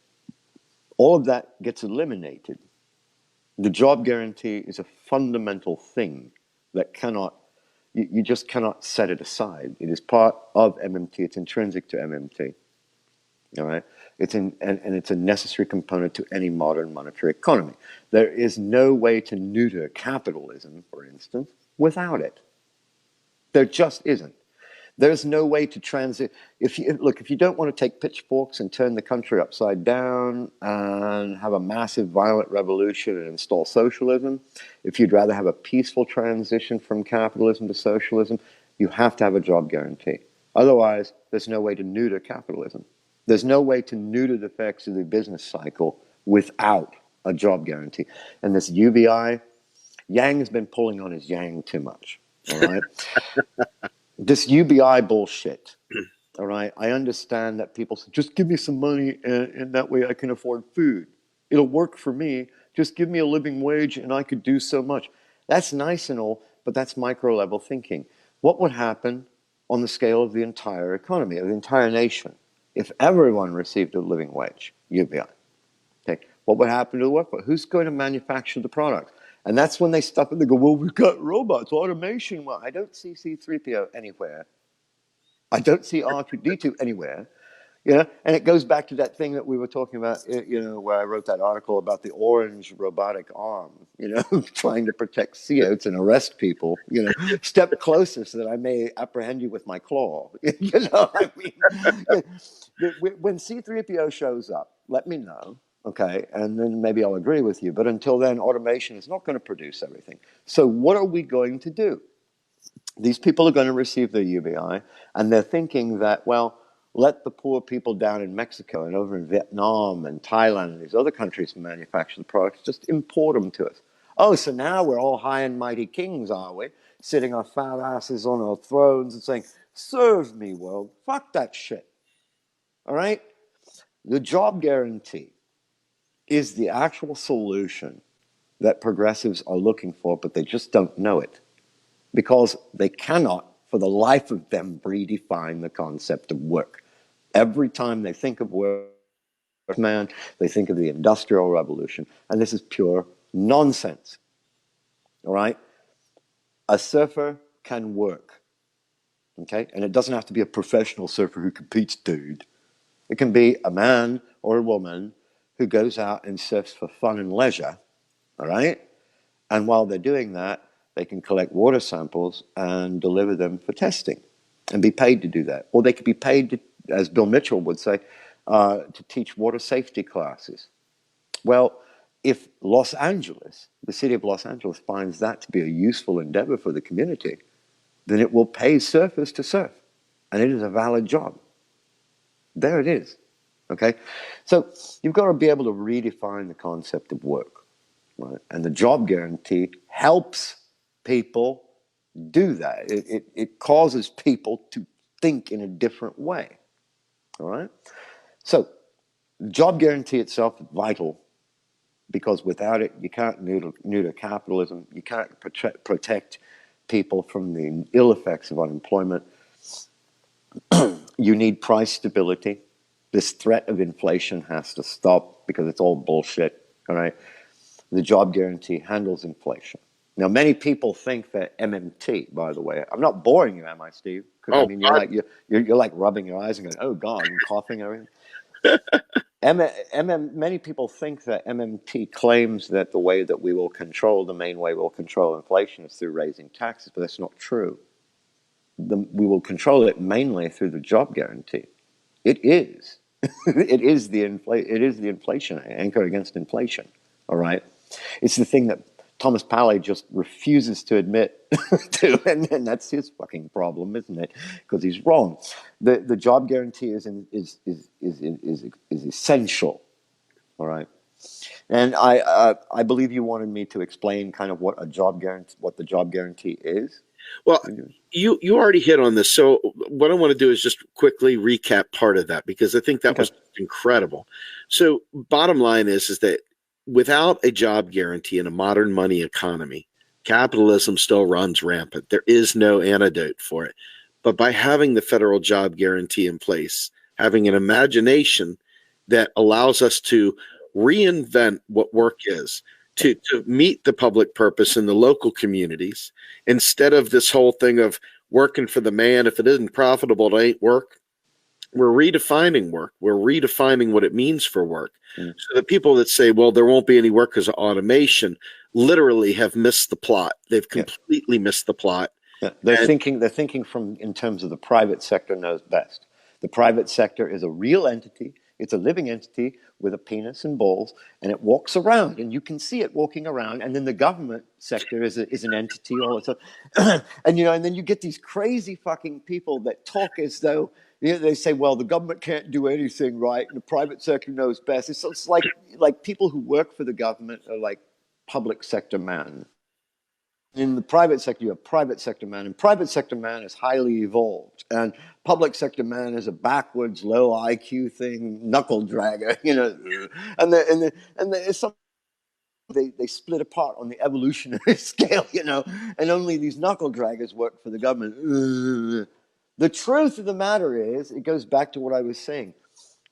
All of that gets eliminated. The job guarantee is a fundamental thing that you just cannot set it aside. It is part of MMT. It's intrinsic to MMT. All right? And it's a necessary component to any modern monetary economy. There is no way to neuter capitalism, for instance, without it. There just isn't. There's no way to transit. If you don't want to take pitchforks and turn the country upside down and have a massive violent revolution and install socialism, if you'd rather have a peaceful transition from capitalism to socialism, You have to have a job guarantee. Otherwise, there's no way to neuter capitalism. There's no way to neuter the effects of the business cycle without a job guarantee. And this UBI, Yang's been pulling on his Yang too much. All right. This UBI bullshit. All right. I understand that people say, just give me some money and that way I can afford food. It'll work for me. Just give me a living wage and I could do so much. That's nice and all, but that's micro level thinking. What would happen on the scale of the entire economy, of the entire nation, if everyone received a living wage, UBI? Okay. What would happen to the workforce? Who's going to manufacture the product? And that's when they stop and they go, well, we've got robots, automation. Well, I don't see C3PO anywhere. I don't see R2D2 anywhere. And it goes back to that thing that we were talking about, where I wrote that article about the orange robotic arm, trying to protect CEOs and arrest people, step closer so that I may apprehend you with my claw. I mean, when C3PO shows up, let me know. Okay, and then maybe I'll agree with you. But until then, automation is not going to produce everything. So what are we going to do? These people are going to receive their UBI, and they're thinking that, well, let the poor people down in Mexico and over in Vietnam and Thailand and these other countries who manufacture the products, just import them to us. Oh, so now we're all high and mighty kings, are we? Sitting our fat asses on our thrones and saying, serve me, world. Fuck that shit. All right? The job guarantee is the actual solution that progressives are looking for, but they just don't know it because they cannot, for the life of them, redefine the concept of work. Every time they think of work, man, they think of the Industrial Revolution, and this is pure nonsense. All right? A surfer can work, okay? And it doesn't have to be a professional surfer who competes, dude. It can be a man or a woman who goes out and surfs for fun and leisure, all right? And while they're doing that, they can collect water samples and deliver them for testing and be paid to do that. Or they could be paid, to, as Bill Mitchell would say, to teach water safety classes. Well, if Los Angeles, the city of Los Angeles, finds that to be a useful endeavor for the community, then it will pay surfers to surf. And it is a valid job. There it is. Okay? So you've got to be able to redefine the concept of work. Right? And the job guarantee helps people do that. It causes people to think in a different way. All right? So the job guarantee itself is vital because without it, you can't neuter capitalism. You can't protect people from the ill effects of unemployment. You need price stability. This threat of inflation has to stop because it's all bullshit. All right? The job guarantee handles inflation. Now, many people think that MMT, by the way, I'm not boring you, am I, Steve? Because I mean, you're like rubbing your eyes and going, "Oh God," and coughing and everything. Many people think that MMT claims that the way that we will control, the main way we'll control inflation is through raising taxes, but that's not true. We will control it mainly through the job guarantee. It is. It is the inflation anchor against inflation. All right. It's the thing that Thomas Paley just refuses to admit to, and that's his fucking problem, isn't it? Because he's wrong. The job guarantee is essential. All right. And I believe you wanted me to explain kind of what the job guarantee is. Well, you already hit on this. So what I want to do is just quickly recap part of that because I think that was incredible. So bottom line is that without a job guarantee in a modern money economy, capitalism still runs rampant. There is no antidote for it. But by having the federal job guarantee in place, having an imagination that allows us to reinvent what work is, to meet the public purpose in the local communities, instead of this whole thing of working for the man. If it isn't profitable, it ain't work. We're redefining work. We're redefining what it means for work. So the people that say, well, there won't be any work because of automation, literally have missed the plot. They've completely missed the plot. Yeah. They're thinking from in terms of the private sector knows best. The private sector is a real entity. It's a living entity with a penis and balls, and it walks around, and you can see it walking around. And then the government sector is an entity all the time. And then you get these crazy fucking people that talk as though they say, well, the government can't do anything right, and the private sector knows best. It's like people who work for the government are like public sector man. In the private sector, you have private sector man, and private sector man is highly evolved, and public sector man is a backwards, low IQ thing, knuckle dragger, and it's some they split apart on the evolutionary scale, and only these knuckle draggers work for the government. The truth of the matter is, it goes back to what I was saying.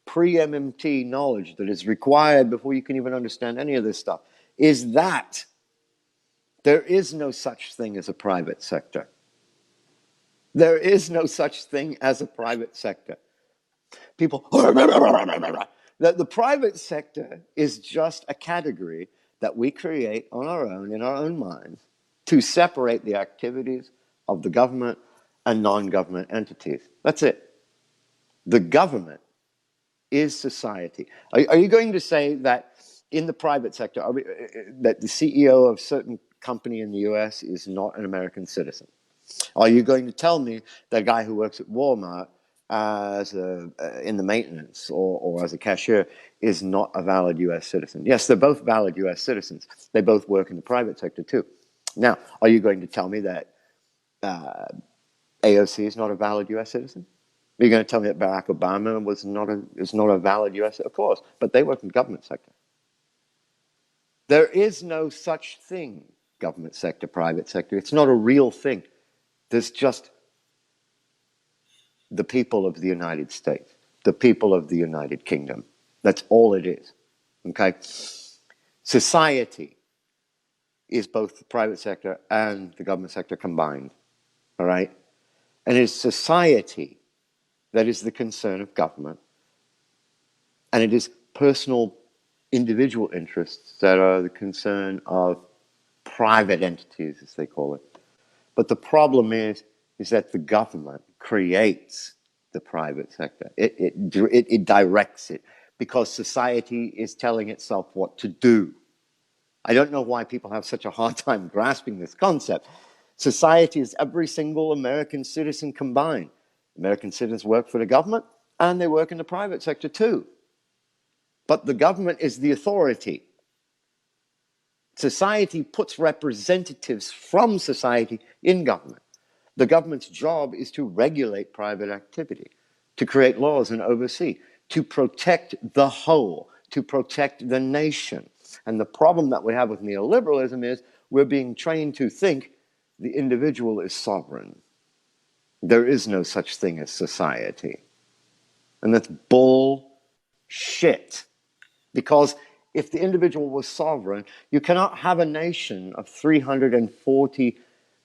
Pre-MMT knowledge that is required before you can even understand any of this stuff is that there is no such thing as a private sector. There is no such thing as a private sector. People, the private sector is just a category that we create on our own, in our own minds, to separate the activities of the government and non-government entities. That's it. The government is society. Are you going to say that in the private sector, that the CEO of a certain company in the US is not an American citizen? Are you going to tell me that a guy who works at Walmart in the maintenance or as a cashier is not a valid US citizen? Yes, they're both valid US citizens. They both work in the private sector too. Now, are you going to tell me that AOC is not a valid US citizen? Are you going to tell me that Barack Obama is not a valid US? Of course, but they work in the government sector. There is no such thing, government sector, private sector. It's not a real thing. There's just the people of the United States, the people of the United Kingdom. That's all it is. Okay? Society is both the private sector and the government sector combined. All right? And it's society that is the concern of government. And it is personal, individual interests that are the concern of private entities, as they call it. But the problem is that the government creates the private sector. It directs it because society is telling itself what to do. I don't know why people have such a hard time grasping this concept. Society is every single American citizen combined. American citizens work for the government and they work in the private sector too. But the government is the authority. Society puts representatives from society in government. The government's job is to regulate private activity, to create laws and oversee, to protect the whole, to protect the nation. And the problem that we have with neoliberalism is we're being trained to think the individual is sovereign. There is no such thing as society. And that's bullshit. Because if the individual was sovereign, you cannot have a nation of 340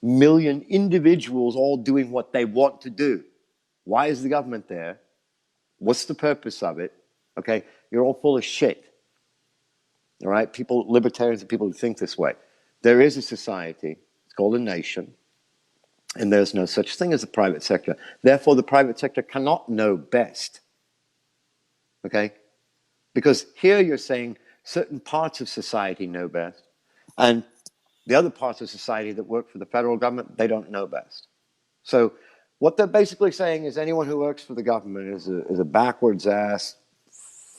million individuals all doing what they want to do. Why is the government there? What's the purpose of it? Okay, you're all full of shit. All right, libertarians and people who think this way. There is a society, it's called a nation, and there's no such thing as a private sector. Therefore, the private sector cannot know best. Okay? Because here you're saying certain parts of society know best, and the other parts of society that work for the federal government, they don't know best. So what they're basically saying is anyone who works for the government is a backwards ass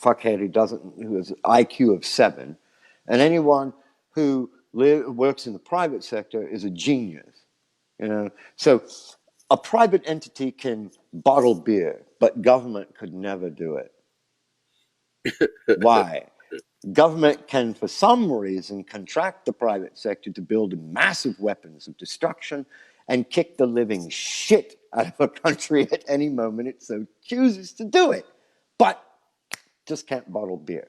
fuckhead who has an IQ of 7, and anyone who works in the private sector is a genius. So a private entity can bottle beer, but government could never do it. Why? Government can, for some reason, contract the private sector to build massive weapons of destruction and kick the living shit out of a country at any moment it so chooses to do it. But just can't bottle beer.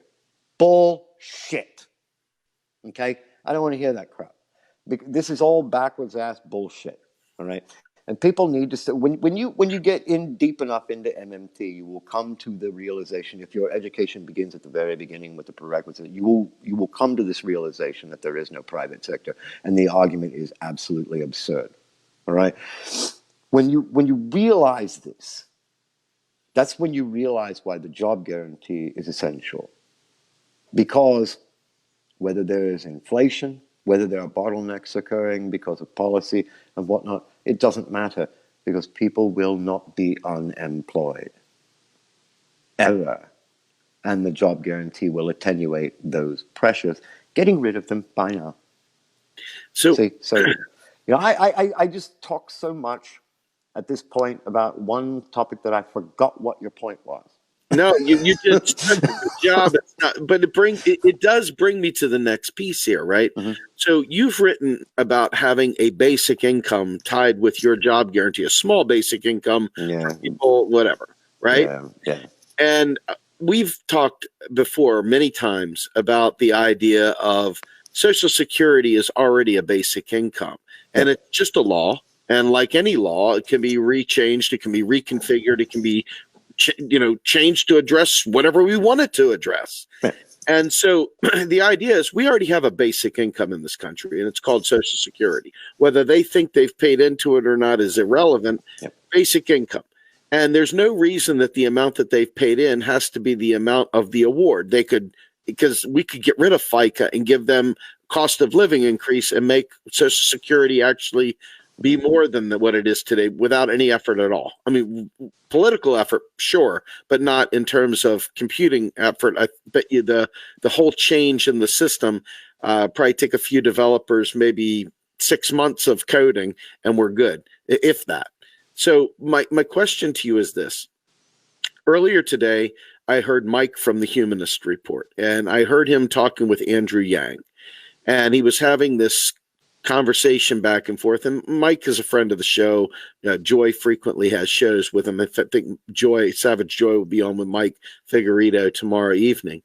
Bullshit. Okay? I don't want to hear that crap. This is all backwards ass bullshit. All right? And people need to, when you get in deep enough into MMT, you will come to the realization, if your education begins at the very beginning with the prerequisite, you will come to this realization that there is no private sector. And the argument is absolutely absurd. All right? When you realize this, That's when you realize why the job guarantee is essential. Because whether there is inflation, whether there are bottlenecks occurring because of policy and whatnot, it doesn't matter, because people will not be unemployed ever. And the job guarantee will attenuate those pressures, getting rid of them by now. So, I just talk so much at this point about one topic that I forgot what your point was. no, you did such a good job. It's not, but it does bring me to the next piece here, right? Mm-hmm. So you've written about having a basic income tied with your job guarantee, a small basic income Yeah, for people, whatever, right? yeah. And we've talked before many times about the idea of Social Security is already a basic income, and Yep. it's just a law. And like any law, it can be rechanged, it can be reconfigured, it can be changed to address whatever we want it to address. Yep. And so the idea is we already have a basic income in this country, and it's called Social Security. Whether they think they've paid into it or not is irrelevant. Yep. Basic income. And there's no reason that the amount that they've paid in has to be the amount of the award. They could, because we could get rid of FICA and give them cost of living increase and make Social Security actually be more than what it is today without any effort at all. I mean, political effort, sure, but not in terms of computing effort. I bet you the whole change in the system probably take a few developers, maybe 6 months of coding, and we're good, if that. So my question to you is this. Earlier today, I heard Mike from the Humanist Report, and I heard him talking with Andrew Yang, and he was having this conversation back and forth. And Mike is a friend of the show. Joy frequently has shows with him. I think Savage Joy will be on with Mike Figueredo tomorrow evening.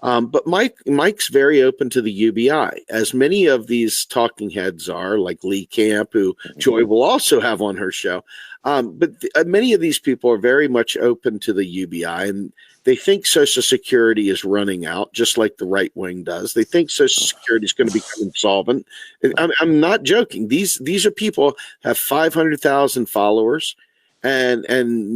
But Mike's very open to the UBI, as many of these talking heads are, like Lee Camp, who Joy will also have on her show. But many of these people are very much open to the UBI, and they think Social Security is running out, just like the right wing does. They think Social Security is going to become insolvent. I'm not joking. These are people have 500,000 followers, and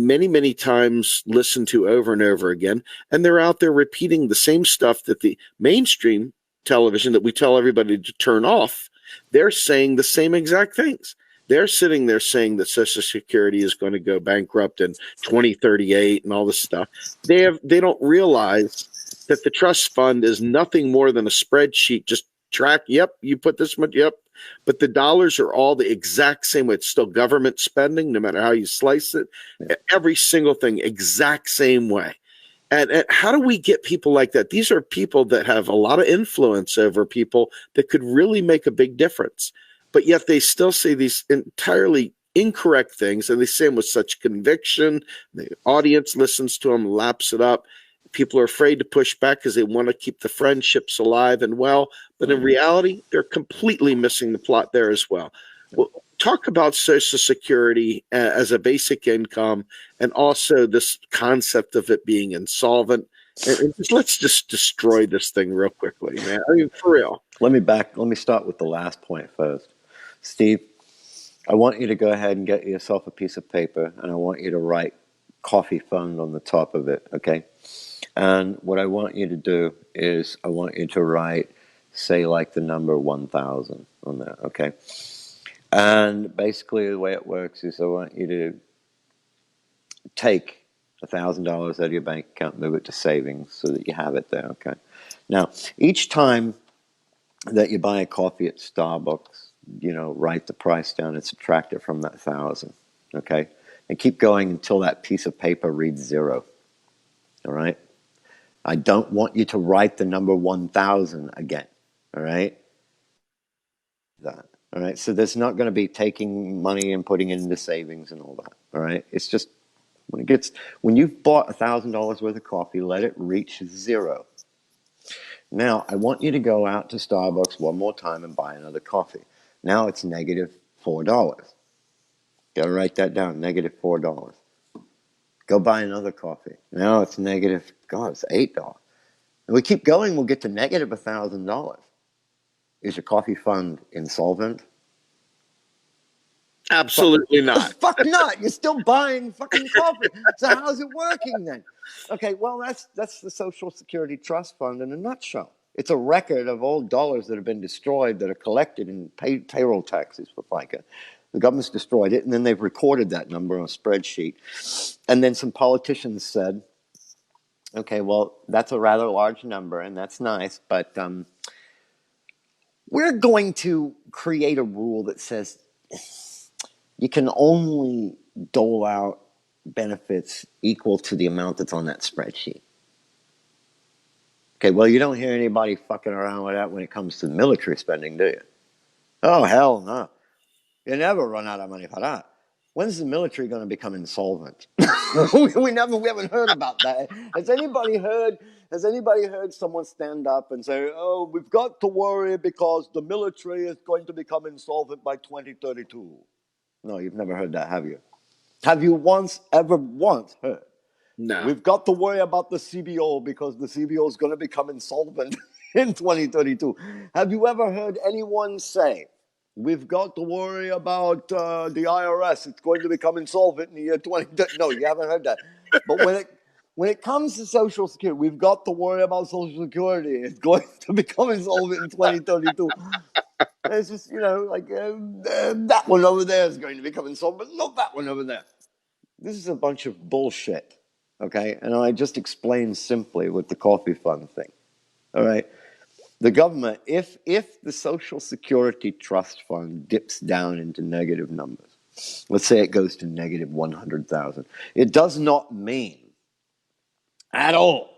many times listened to over and over again, and they're out there repeating the same stuff that the mainstream television that we tell everybody to turn off. They're saying the same exact things. They're sitting there saying that Social Security is going to go bankrupt in 2038 and all this stuff. They don't realize that the trust fund is nothing more than a spreadsheet. Just track, yep, you put this much, yep. But the dollars are all the exact same way. It's still government spending, no matter how you slice it. Every single thing, exact same way. And how do we get people like that? These are people that have a lot of influence over people that could really make a big difference. But yet they still say these entirely incorrect things, and they say them with such conviction. The audience listens to them, laps it up. People are afraid to push back because they want to keep the friendships alive and well. But in reality, they're completely missing the plot there as well. Well, talk about Social Security as a basic income, and also this concept of it being insolvent. And let's just destroy this thing real quickly, man. I mean, for real. Let me start with the last point first. Steve, I want you to go ahead and get yourself a piece of paper, and I want you to write coffee fund on the top of it, okay? And what I want you to do is I want you to write, say, like the number 1,000 on there, okay? And basically the way it works is I want you to take $1,000 out of your bank account, move it to savings so that you have it there, okay? Now, each time that you buy a coffee at Starbucks, write the price down and subtract it from that 1,000, okay? And keep going until that piece of paper reads 0, all right? I don't want you to write the number 1,000 again, all right? That, all right? So there's not going to be taking money and putting it into savings and all that, all right? It's just when you've bought $1,000 worth of coffee, let it reach 0. Now, I want you to go out to Starbucks one more time and buy another coffee. Now it's negative $4. Gotta write that down, negative $4. Go buy another coffee. Now it's negative, God, it's $8. And we keep going, we'll get to negative $1,000. Is your coffee fund insolvent? Absolutely not. Fuck not. You're still buying fucking coffee. So how's it working then? Okay, well, that's the Social Security Trust Fund in a nutshell. It's a record of all dollars that have been destroyed that are collected in payroll taxes for FICA. The government's destroyed it, and then they've recorded that number on a spreadsheet. And then some politicians said, okay, well, that's a rather large number, and that's nice, but we're going to create a rule that says you can only dole out benefits equal to the amount that's on that spreadsheet. Okay, well, you don't hear anybody fucking around with that when it comes to military spending, do you? Oh, hell no. You never run out of money for that. When's the military going to become insolvent? we haven't heard about that. Has anybody heard someone stand up and say, "Oh, we've got to worry because the military is going to become insolvent by 2032"? No, you've never heard that, have you? Have you ever once heard? No. We've got to worry about the CBO because the CBO is going to become insolvent in 2032. Have you ever heard anyone say, we've got to worry about the IRS, it's going to become insolvent in the year 2030? No, you haven't heard that. But when it comes to Social Security, we've got to worry about Social Security. It's going to become insolvent in 2032. It's just, like that one over there is going to become insolvent, but not that one over there. This is a bunch of bullshit. Okay, and I just explained simply with the coffee fund thing. All right, the government, if the Social Security Trust Fund dips down into negative numbers, let's say it goes to negative 100,000, it does not mean at all,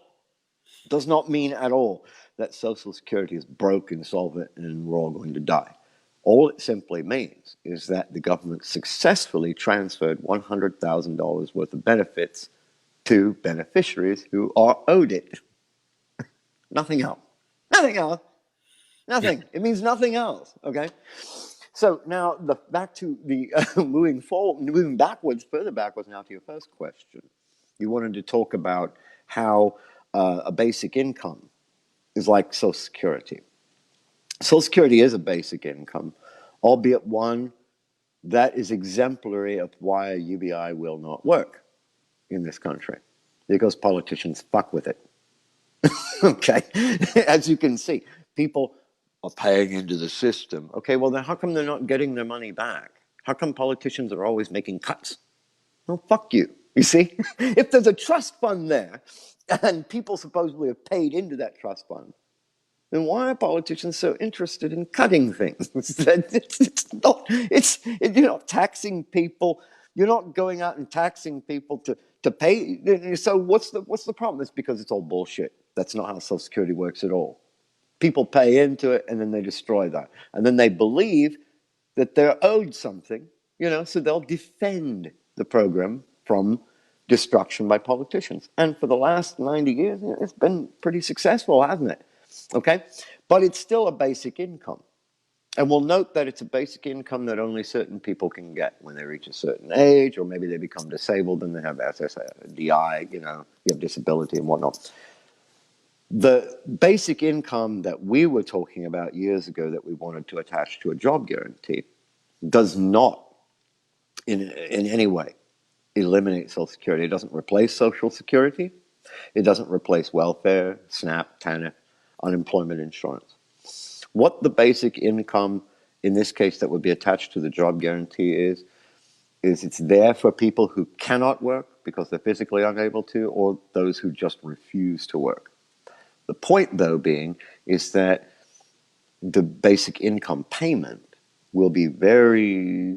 that Social Security is broke, insolvent, and we're all going to die. All it simply means is that the government successfully transferred $100,000 worth of benefits to beneficiaries who are owed it. Nothing else. Nothing else. Nothing. It means nothing else. Okay. So now back to the moving backwards, further backwards now to your first question. You wanted to talk about how a basic income is like Social Security. Social Security is a basic income, albeit one that is exemplary of why a UBI will not work in this country, because politicians fuck with it. Okay, as you can see, people are paying into the system. Okay, well then how come they're not getting their money back? How come politicians are always making cuts? Well, fuck you. You see, if there's a trust fund there and people supposedly have paid into that trust fund, then why are politicians so interested in cutting things? You're not taxing people. You're not going out and taxing people to pay. So what's the problem? It's because it's all bullshit. That's not how Social Security works at all. People pay into it and then they destroy that. And then they believe that they're owed something, so they'll defend the program from destruction by politicians. And for the last 90 years, it's been pretty successful, hasn't it? Okay? But it's still a basic income. And we'll note that it's a basic income that only certain people can get when they reach a certain age, or maybe they become disabled and they have SSDI, you have disability and whatnot. The basic income that we were talking about years ago that we wanted to attach to a job guarantee does not in any way eliminate Social Security. It doesn't replace Social Security. It doesn't replace welfare, SNAP, TANF, unemployment insurance. What the basic income, in this case, that would be attached to the job guarantee is it's there for people who cannot work because they're physically unable to, or those who just refuse to work. The point, though, being is that the basic income payment will be very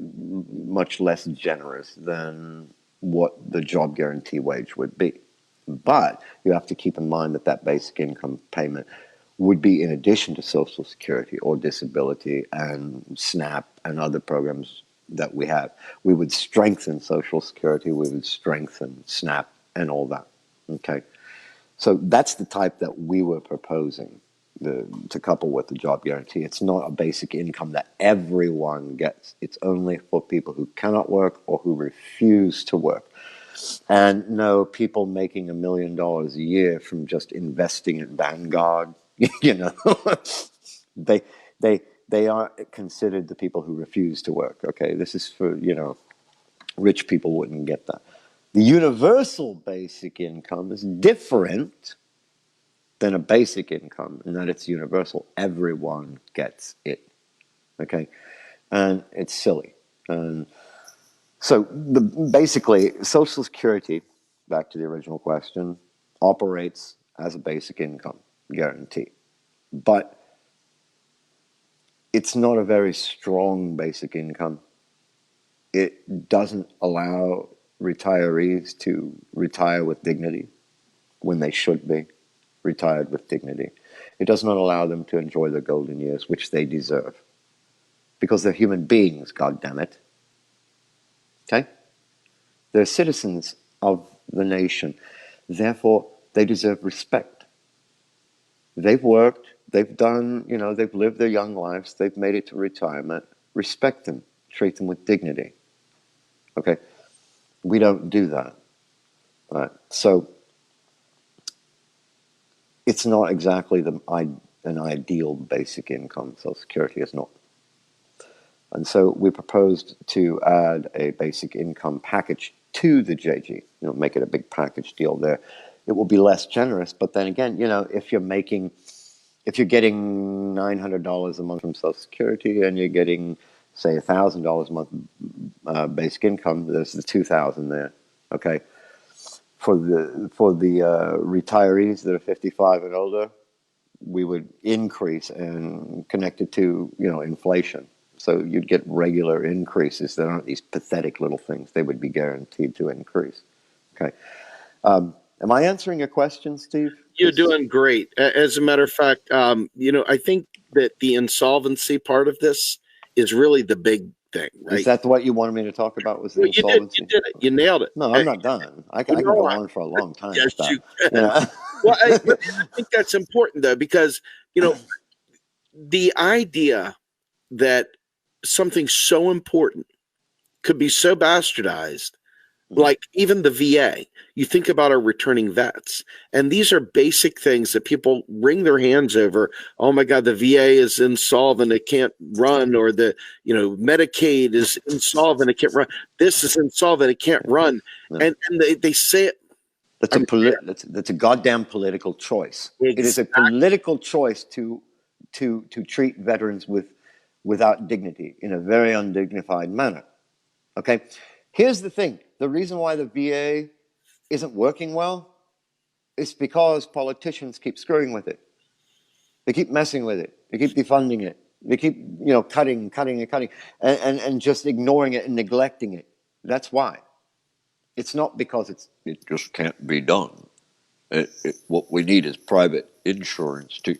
much less generous than what the job guarantee wage would be. But you have to keep in mind that basic income payment would be in addition to Social Security or disability and SNAP and other programs that we have. We would strengthen Social Security, we would strengthen SNAP and all that. Okay, so that's the type that we were proposing to couple with the job guarantee. It's not a basic income that everyone gets. It's only for people who cannot work or who refuse to work. And no, people making $1 million a year from just investing in Vanguard, they they are considered the people who refuse to work. Okay, this is for, rich people wouldn't get that. The universal basic income is different than a basic income in that it's universal. Everyone gets it. Okay, and it's silly. And so basically, Social Security, back to the original question, operates as a basic income guarantee. But it's not a very strong basic income. It doesn't allow retirees to retire with dignity when they should be retired with dignity. It does not allow them to enjoy their golden years, which they deserve. Because they're human beings, goddammit. Okay? They're citizens of the nation. Therefore, they deserve respect. They've worked, they've done, they've lived their young lives, they've made it to retirement. Respect them, treat them with dignity. Okay? We don't do that. Right? So, it's not exactly an ideal basic income. Social Security is not. And so we proposed to add a basic income package to the JG, make it a big package deal there. It will be less generous, but then again, if you're getting $900 a month from Social Security and you're getting, say, $1,000 a month basic income, there's the $2,000 there. Okay, for the retirees that are 55 and older, we would increase and connect it to inflation. So you'd get regular increases. There aren't these pathetic little things. They would be guaranteed to increase. Okay. Am I answering your question, Steve? You're doing great. As a matter of fact, I think that the insolvency part of this is really the big thing, right? Is that what you wanted me to talk about? Was the insolvency? You did it. You nailed it. No, I'm not done. I can go on for a long time. Yes, you can. Well, I think that's important, though, because, the idea that something so important could be so bastardized, like even the VA. You think about our returning vets, and these are basic things that people wring their hands over. Oh my God, the VA is insolvent; it can't run, or the Medicaid is insolvent; it can't run. This is insolvent; it can't run, and they say it. That's a goddamn political choice. Exactly. It is a political choice to treat veterans without dignity, in a very undignified manner. Okay? Here's the thing. The reason why the VA isn't working well is because politicians keep screwing with it. They keep messing with it. They keep defunding it. They keep, cutting, and just ignoring it and neglecting it. That's why. It's not because it just can't be done. What we need is private insurance too.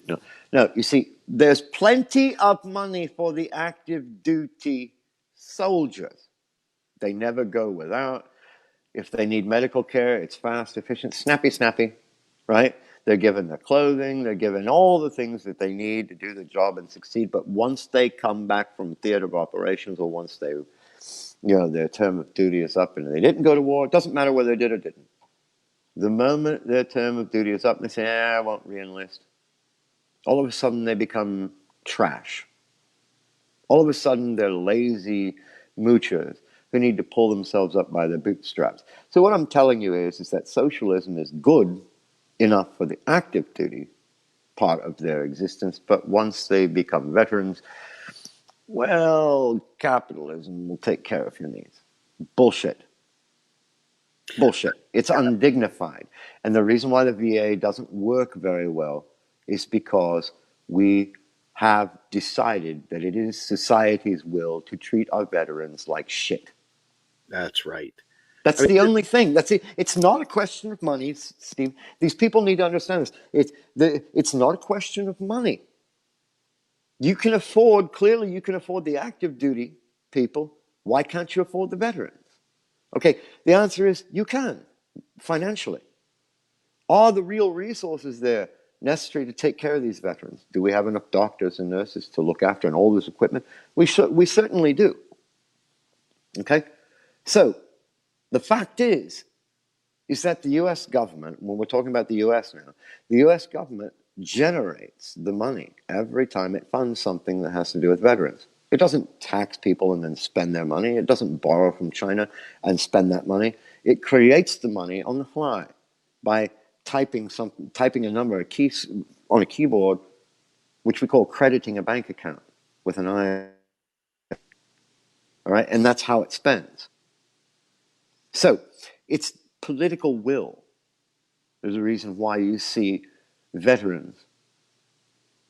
No, you see, there's plenty of money for the active duty soldiers. They never go without. If they need medical care, it's fast, efficient, snappy, right? They're given their clothing, they're given all the things that they need to do the job and succeed. But once they come back from theater of operations, or once they, their term of duty is up and they didn't go to war, it doesn't matter whether they did or didn't. The moment their term of duty is up, they say, I won't re-enlist. All of a sudden, they become trash. All of a sudden, they're lazy moochers who need to pull themselves up by their bootstraps. So what I'm telling you is that socialism is good enough for the active duty part of their existence, but once they become veterans, well, capitalism will take care of your needs. Bullshit. It's undignified. And the reason why the VA doesn't work very well is because we have decided that it is society's will to treat our veterans like shit. That's right. That's the only thing. That's it. It's not a question of money, Steve. These people need to understand this. It's not a question of money. You can afford the active duty people. Why can't you afford the veterans? Okay, the answer is you can, financially. Are the real resources there necessary to take care of these veterans? Do we have enough doctors and nurses to look after and all this equipment? We certainly do. Okay? So, the fact is that the U.S. government, when we're talking about the U.S. now, the U.S. government generates the money every time it funds something that has to do with veterans. It doesn't tax people and then spend their money. It doesn't borrow from China and spend that money. It creates the money on the fly by typing a number of keys on a keyboard, which we call crediting a bank account with an I. All right, and that's how it spends. So it's political will. There's a reason why you see veterans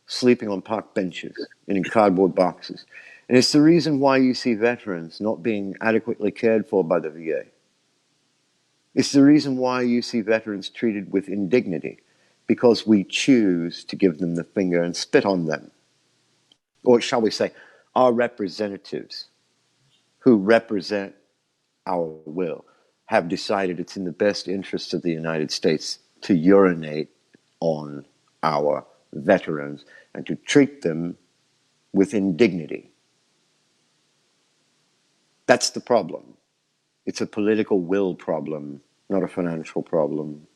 sleeping on park benches and in cardboard boxes. And it's the reason why you see veterans not being adequately cared for by the VA. It's the reason why you see veterans treated with indignity, because we choose to give them the finger and spit on them. Or shall we say, our representatives who represent our will have decided it's in the best interest of the United States to urinate on our veterans and to treat them with indignity. That's the problem. It's a political will problem, not a financial problem.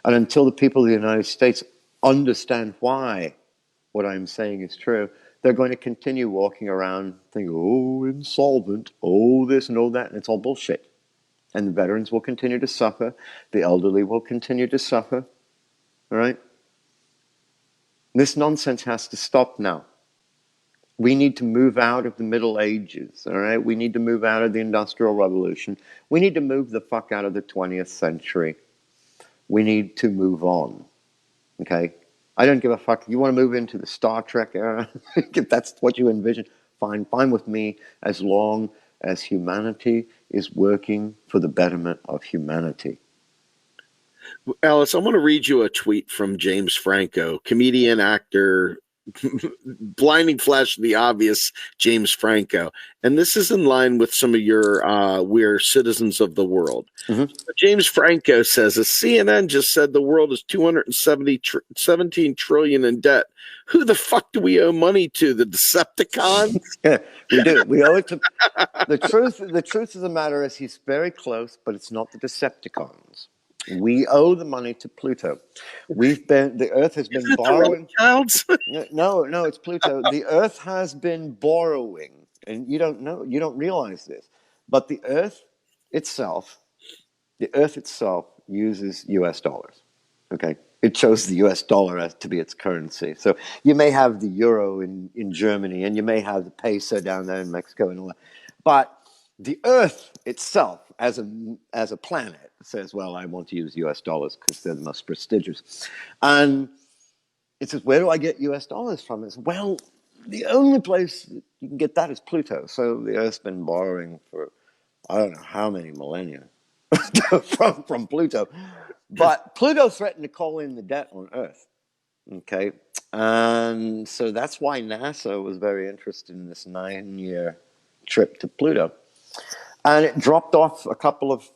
And until the people of the United States understand why what I'm saying is true, they're going to continue walking around thinking, oh, insolvent, oh, this and all that, and it's all bullshit. And the veterans will continue to suffer. The elderly will continue to suffer. All right? This nonsense has to stop now. We need to move out of the Middle Ages, all right? We need to move out of the Industrial Revolution. We need to move the fuck out of the 20th century. We need to move on, okay? I don't give a fuck. You want to move into the Star Trek era? If that's what you envision, fine with me, as long as humanity is working for the betterment of humanity. Alice, I want to read you a tweet from James Franco, comedian, actor, blinding flash of the obvious James Franco. And this is in line with some of your we're citizens of the world. Mm-hmm. James Franco says, as CNN just said, the world is 17 trillion in debt. Who the fuck do we owe money to? The Decepticons? Yeah, we do. We owe it to the truth of the matter is he's very close, but it's not the Decepticons. We owe the money to Pluto. The Earth has been borrowing. No, it's Pluto. The Earth has been borrowing, and you don't realize this, but the Earth itself uses US dollars. Okay, it chose the US dollar as to be its currency. So you may have the euro in Germany, and you may have the peso down there in Mexico and all that, but the Earth itself, as a planet, says, well, I want to use US dollars because they're the most prestigious. And it says, where do I get US dollars from? It's, well, the only place you can get that is Pluto. So the Earth's been borrowing for, I don't know how many millennia from Pluto. But Pluto threatened to call in the debt on Earth. Okay. And so that's why NASA was very interested in this 9-year trip to Pluto. And it dropped off a couple of,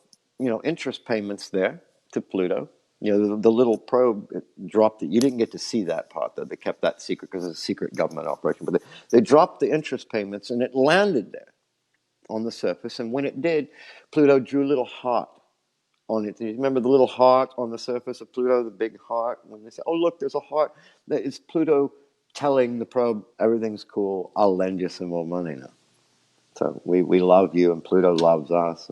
interest payments there to Pluto. The little probe, it dropped it. You didn't get to see that part, though. They kept that secret because it's a secret government operation. But they dropped the interest payments, and it landed there on the surface. And when it did, Pluto drew a little heart on it. You remember the little heart on the surface of Pluto, the big heart? When they say, oh, look, there's a heart. It's Pluto telling the probe, everything's cool. I'll lend you some more money now. So we love you, and Pluto loves us.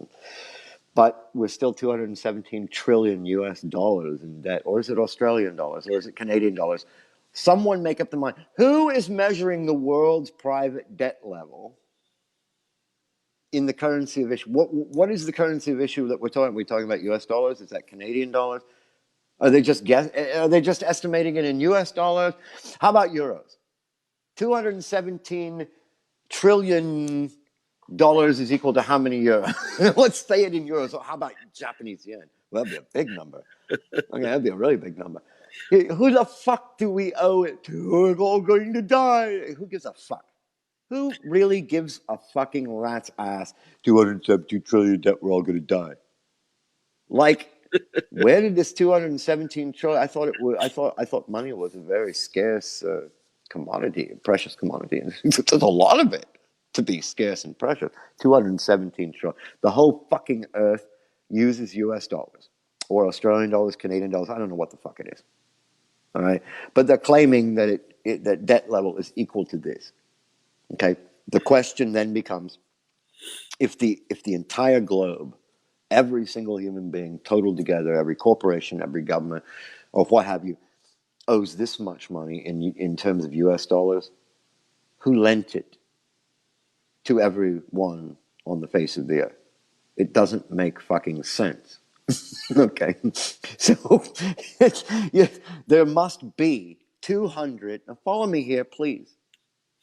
But we're still 217 trillion US dollars in debt. Or is it Australian dollars? Or is it Canadian dollars? Someone make up the mind. Who is measuring the world's private debt level in the currency of issue? What is the currency of issue that we're talking? Are we talking about US dollars? Is that Canadian dollars? Are they just estimating it in US dollars? How about euros? 217 trillion dollars is equal to how many euros? Let's say it in euros. Or how about Japanese yen? Well, that'd be a big number. Okay, that'd be a really big number. Who the fuck do we owe it to? We're all going to die. Who gives a fuck? Who really gives a fucking rat's ass? 272 trillion debt, we're all going to die. Like, where did this 217 trillion? I thought money was a very scarce commodity, precious commodity. There's a lot of it to be scarce and precious. 217 trillion. The whole fucking Earth uses US dollars or Australian dollars, Canadian dollars. I don't know what the fuck it is. All right, but they're claiming that that debt level is equal to this. Okay, the question then becomes, if the entire globe, every single human being totaled together, every corporation, every government, or what have you, owes this much money in terms of US dollars, who lent it to everyone on the face of the earth? It doesn't make fucking sense. Okay, so yeah, there must be 200, now follow me here, please.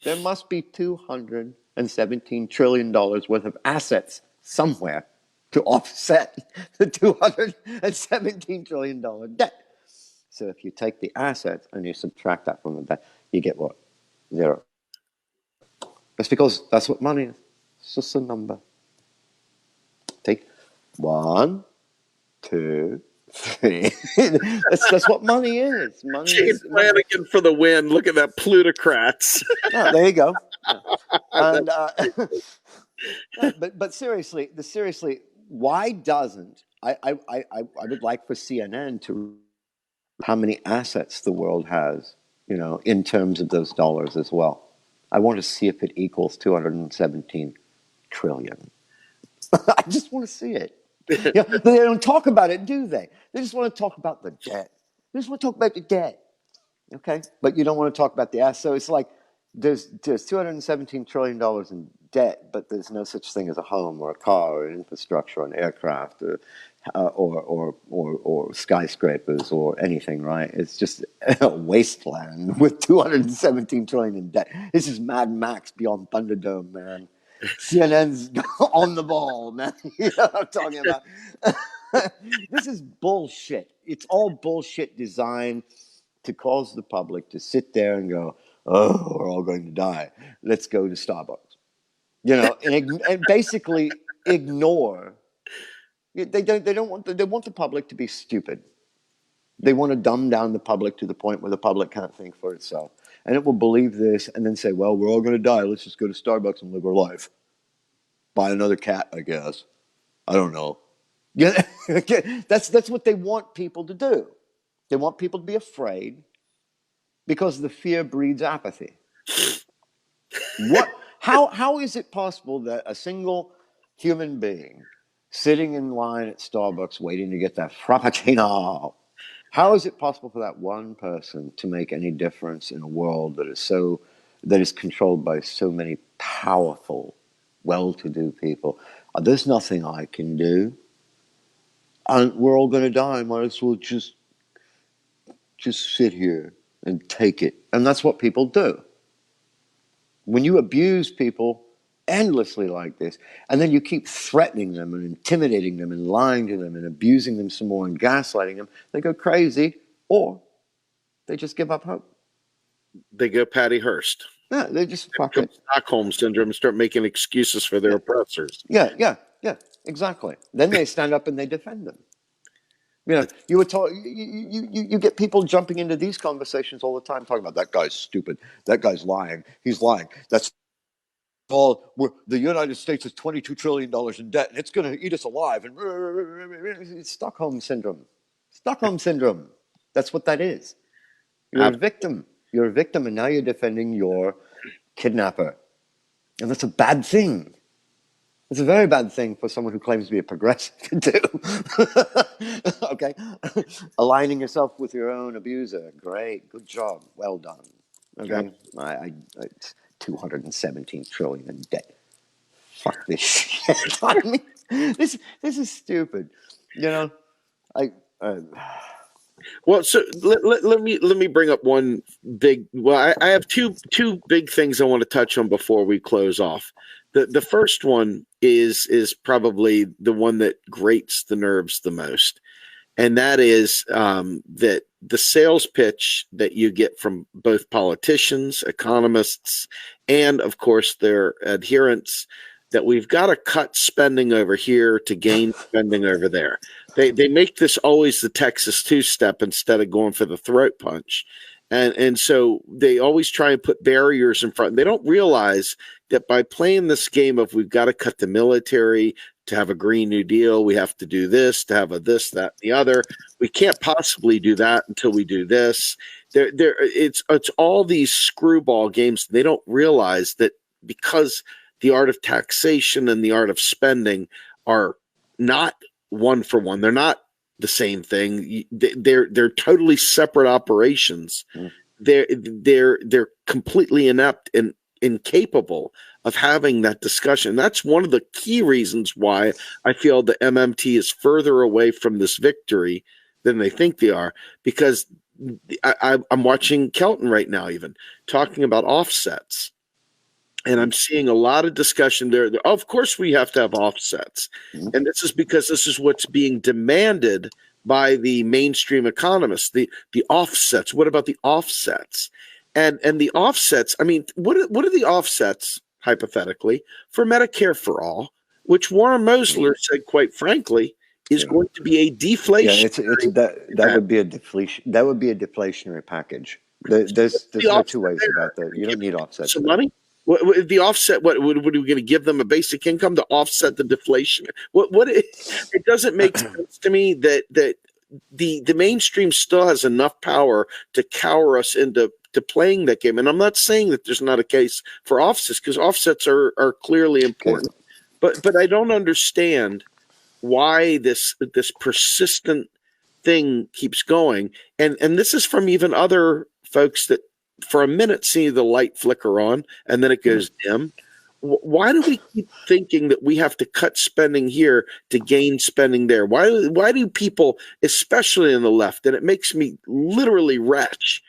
There must be $217 trillion worth of assets somewhere to offset the $217 trillion debt. So if you take the assets and you subtract that from the debt, you get what? Zero. That's because that's what money is. It's just a number. Take 1, 2, 3. That's what money is. Money Shane is Flanagan for the win. Look at that plutocrats. Oh, there you go. Yeah. And but seriously, why doesn't I would like for CNN to how many assets the world has, in terms of those dollars as well. I want to see if it equals 217 trillion. I just want to see it. They don't talk about it, do they? They just want to talk about the debt. They just want to talk about the debt. Okay, but you don't want to talk about the assets. So it's like there's $217 trillion in debt, but there's no such thing as a home or a car or an infrastructure or an aircraft or skyscrapers or anything, right? It's just a wasteland with $217 trillion in debt. This is Mad Max Beyond Thunderdome, man. CNN's on the ball, man. You know what I'm talking about? This is bullshit. It's all bullshit designed to cause the public to sit there and go, "Oh, we're all going to die. Let's go to Starbucks." And basically ignore. They want the public to be stupid. They want to dumb down the public to the point where the public can't think for itself, and it will believe this and then say, "Well, we're all going to die. Let's just go to Starbucks and live our life. Buy another cat, I guess. I don't know." Yeah, that's what they want people to do. They want people to be afraid because the fear breeds apathy. How is it possible that a single human being sitting in line at Starbucks waiting to get that frappuccino, how is it possible for that one person to make any difference in a world that is controlled by so many powerful, well-to-do people? There's nothing I can do. And we're all going to die. Might as well just sit here and take it. And that's what people do. When you abuse people endlessly like this, and then you keep threatening them and intimidating them and lying to them and abusing them some more and gaslighting them, they go crazy, or they just give up hope. They go Patty Hearst. Yeah, they just fuck it. Stockholm syndrome and start making excuses for their oppressors. Yeah, exactly. Then they stand up and they defend them. You were you get people jumping into these conversations all the time, talking about that guy's stupid, that guy's lying, he's lying. That's all. The United States is $22 trillion in debt, and it's going to eat us alive. And it's Stockholm syndrome. Stockholm syndrome. That's what that is. You're a victim. You're a victim, and now you're defending your kidnapper, and that's a bad thing. It's a very bad thing for someone who claims to be a progressive to do. Okay? Aligning yourself with your own abuser. Great. Good job. Well done. Okay? I 217 trillion in debt. Fuck this shit. I mean, this is stupid. Well, so let me bring up one big. Well, I have two big things I want to touch on before we close off. The first one is probably the one that grates the nerves the most, and that is that the sales pitch that you get from both politicians, economists, and of course their adherents, that we've got to cut spending over here to gain spending over there. They make this always the Texas two-step instead of going for the throat punch. And so they always try and put barriers in front. They don't realize that by playing this game of we've got to cut the military to have a Green New Deal, we have to do this to have a this, that, and the other. We can't possibly do that until we do this. It's all these screwball games. They don't realize that because the art of taxation and the art of spending are not one for one. They're not the same thing. They're totally separate operations. Mm. They're completely inept and incapable of having that discussion. That's one of the key reasons why I feel the MMT is further away from this victory than they think they are, because I'm watching Kelton right now, even talking about offsets. And I'm seeing a lot of discussion there. Of course, we have to have offsets. Mm. And this is because this is what's being demanded by the mainstream economists, the offsets. What about the offsets? And the offsets, I mean, what are the offsets, hypothetically, for Medicare for All, which Warren Mosler said, quite frankly, is going to be a deflation. That would be a deflation. That would be a deflationary package. There's no two ways about that. You don't need offsets. Some money. The offset? What are we going to give them, a basic income to offset the deflation? It doesn't make sense to me that the mainstream still has enough power to cower us into playing that game. And I'm not saying that there's not a case for offsets, because offsets are clearly important. Okay. But I don't understand why this persistent thing keeps going. And this is from even other folks that for a minute see the light flicker on and then it goes dim. Why do we keep thinking that we have to cut spending here to gain spending there? Why do people, especially in the left, and it makes me literally retch,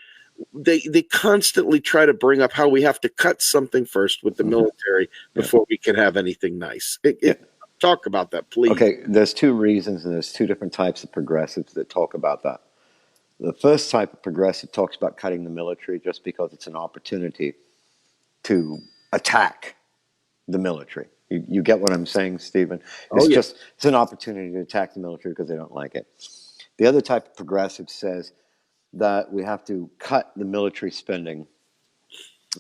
they constantly try to bring up how we have to cut something first with the military before we can have anything nice. Talk about that, please. Okay, there's two reasons, and there's two different types of progressives that talk about that. The first type of progressive talks about cutting the military just because it's an opportunity to attack the military. You get what I'm saying, Stephen? It's an opportunity to attack the military because they don't like it. The other type of progressive says that we have to cut the military spending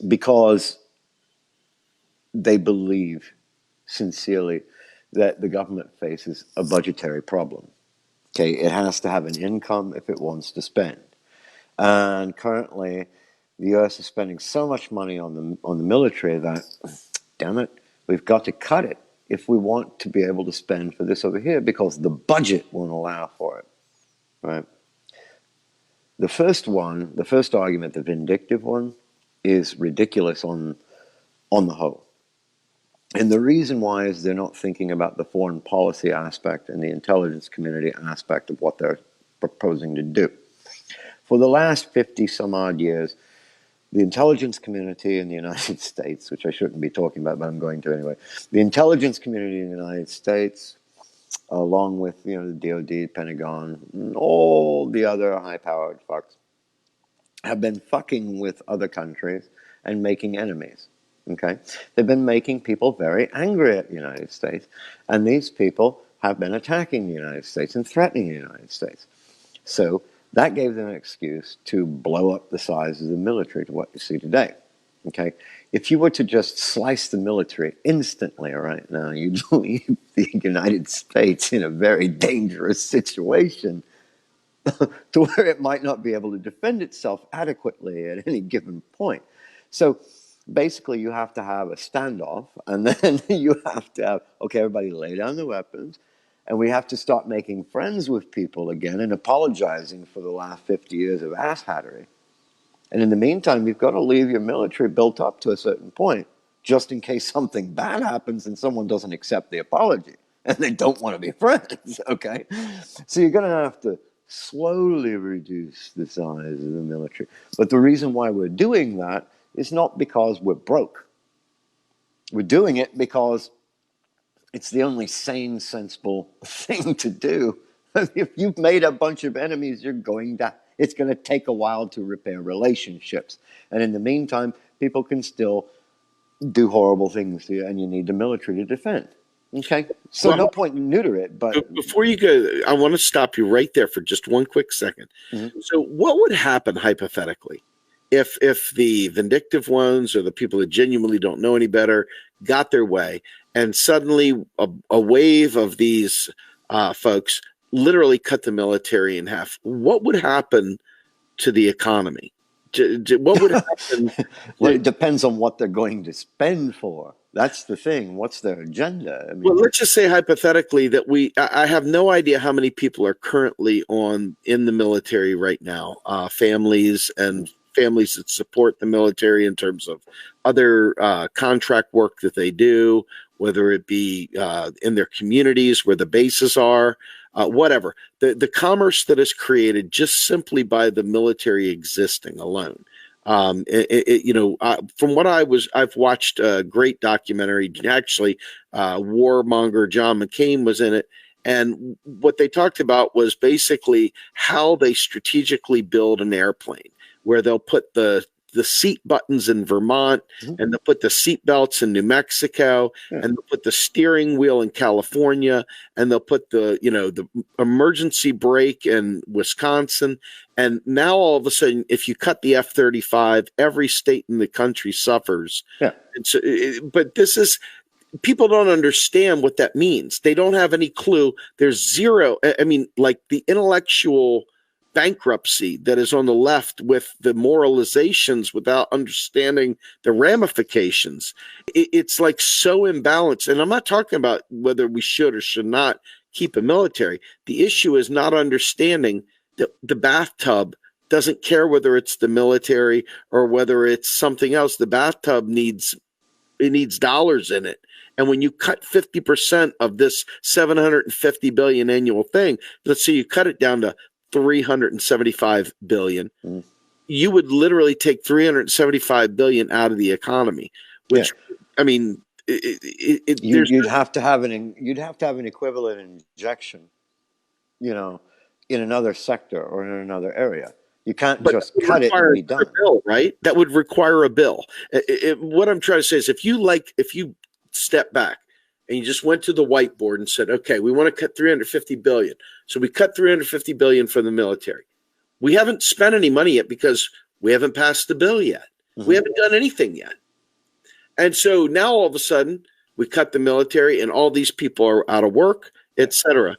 because they believe sincerely that the government faces a budgetary problem. Okay, it has to have an income if it wants to spend. And currently, the U.S. is spending so much money on the military that, damn it, we've got to cut it if we want to be able to spend for this over here, because the budget won't allow for it, right? The first argument, the vindictive one, is ridiculous on the whole. And the reason why is they're not thinking about the foreign policy aspect and the intelligence community aspect of what they're proposing to do. For the last 50 some odd years, the intelligence community in the United States, which I shouldn't be talking about, but I'm going to anyway, the intelligence community in the United States, along with the DOD, Pentagon, and all the other high-powered fucks, have been fucking with other countries and making enemies. Okay, they've been making people very angry at the United States, and these people have been attacking the United States and threatening the United States. So that gave them an excuse to blow up the size of the military to what you see today. Okay, if you were to just slice the military instantly right now, you'd leave the United States in a very dangerous situation to where it might not be able to defend itself adequately at any given point. So basically, you have to have a standoff, and then you have to have, okay, everybody lay down the weapons, and we have to start making friends with people again and apologizing for the last 50 years of asshattery. And in the meantime, you've got to leave your military built up to a certain point, just in case something bad happens and someone doesn't accept the apology, and they don't want to be friends, okay? So you're going to have to slowly reduce the size of the military. But the reason why we're doing that is not because we're broke. We're doing it because it's the only sane, sensible thing to do. If you've made a bunch of enemies, it's going to take a while to repair relationships. And in the meantime, people can still do horrible things to you, and you need the military to defend. Okay? So no point in neuter it, but... Before you go, I want to stop you right there for just one quick second. Mm-hmm. So what would happen, hypothetically, if the vindictive ones or the people that genuinely don't know any better got their way, and suddenly a wave of these folks literally cut the military in half? What would happen to the economy? What would happen? Well, it depends on what they're going to spend for. That's the thing. What's their agenda? I Well, mean, let's just say hypothetically that I have no idea how many people are currently in the military right now, families and families that support the military in terms of other contract work that they do, whether it be in their communities where the bases are, whatever. The commerce that is created just simply by the military existing alone. From what I've watched a great documentary. Actually, warmonger John McCain was in it. And what they talked about was basically how they strategically build an airplane, where they'll put the seat buttons in Vermont, and they'll put the seat belts in New Mexico, and they'll put the steering wheel in California, and they'll put the emergency brake in Wisconsin. And now all of a sudden, if you cut the F-35, every state in the country suffers. yeah. But this is, people don't understand what that means. They don't have any clue. There's zero. I mean, like the intellectual bankruptcy that is on the left with the moralizations without understanding the ramifications. It's like so imbalanced. And I'm not talking about whether we should or should not keep a military. The issue is not understanding that the bathtub doesn't care whether it's the military or whether it's something else. The bathtub needs dollars in it. And when you cut 50% of this 750 billion annual thing, let's say you cut it down to 375 billion, you would literally take 375 billion out of the economy, which I mean, you'd have to have an equivalent injection, in another sector or in another area. You can't just cut it and be done. Bill, right? That would require a bill. What I'm trying to say is, if you step back and you just went to the whiteboard and said, okay, we want to cut 350 billion. So we cut 350 billion for the military. We haven't spent any money yet because we haven't passed the bill yet. We haven't done anything yet. And so now all of a sudden we cut the military and all these people are out of work, etc.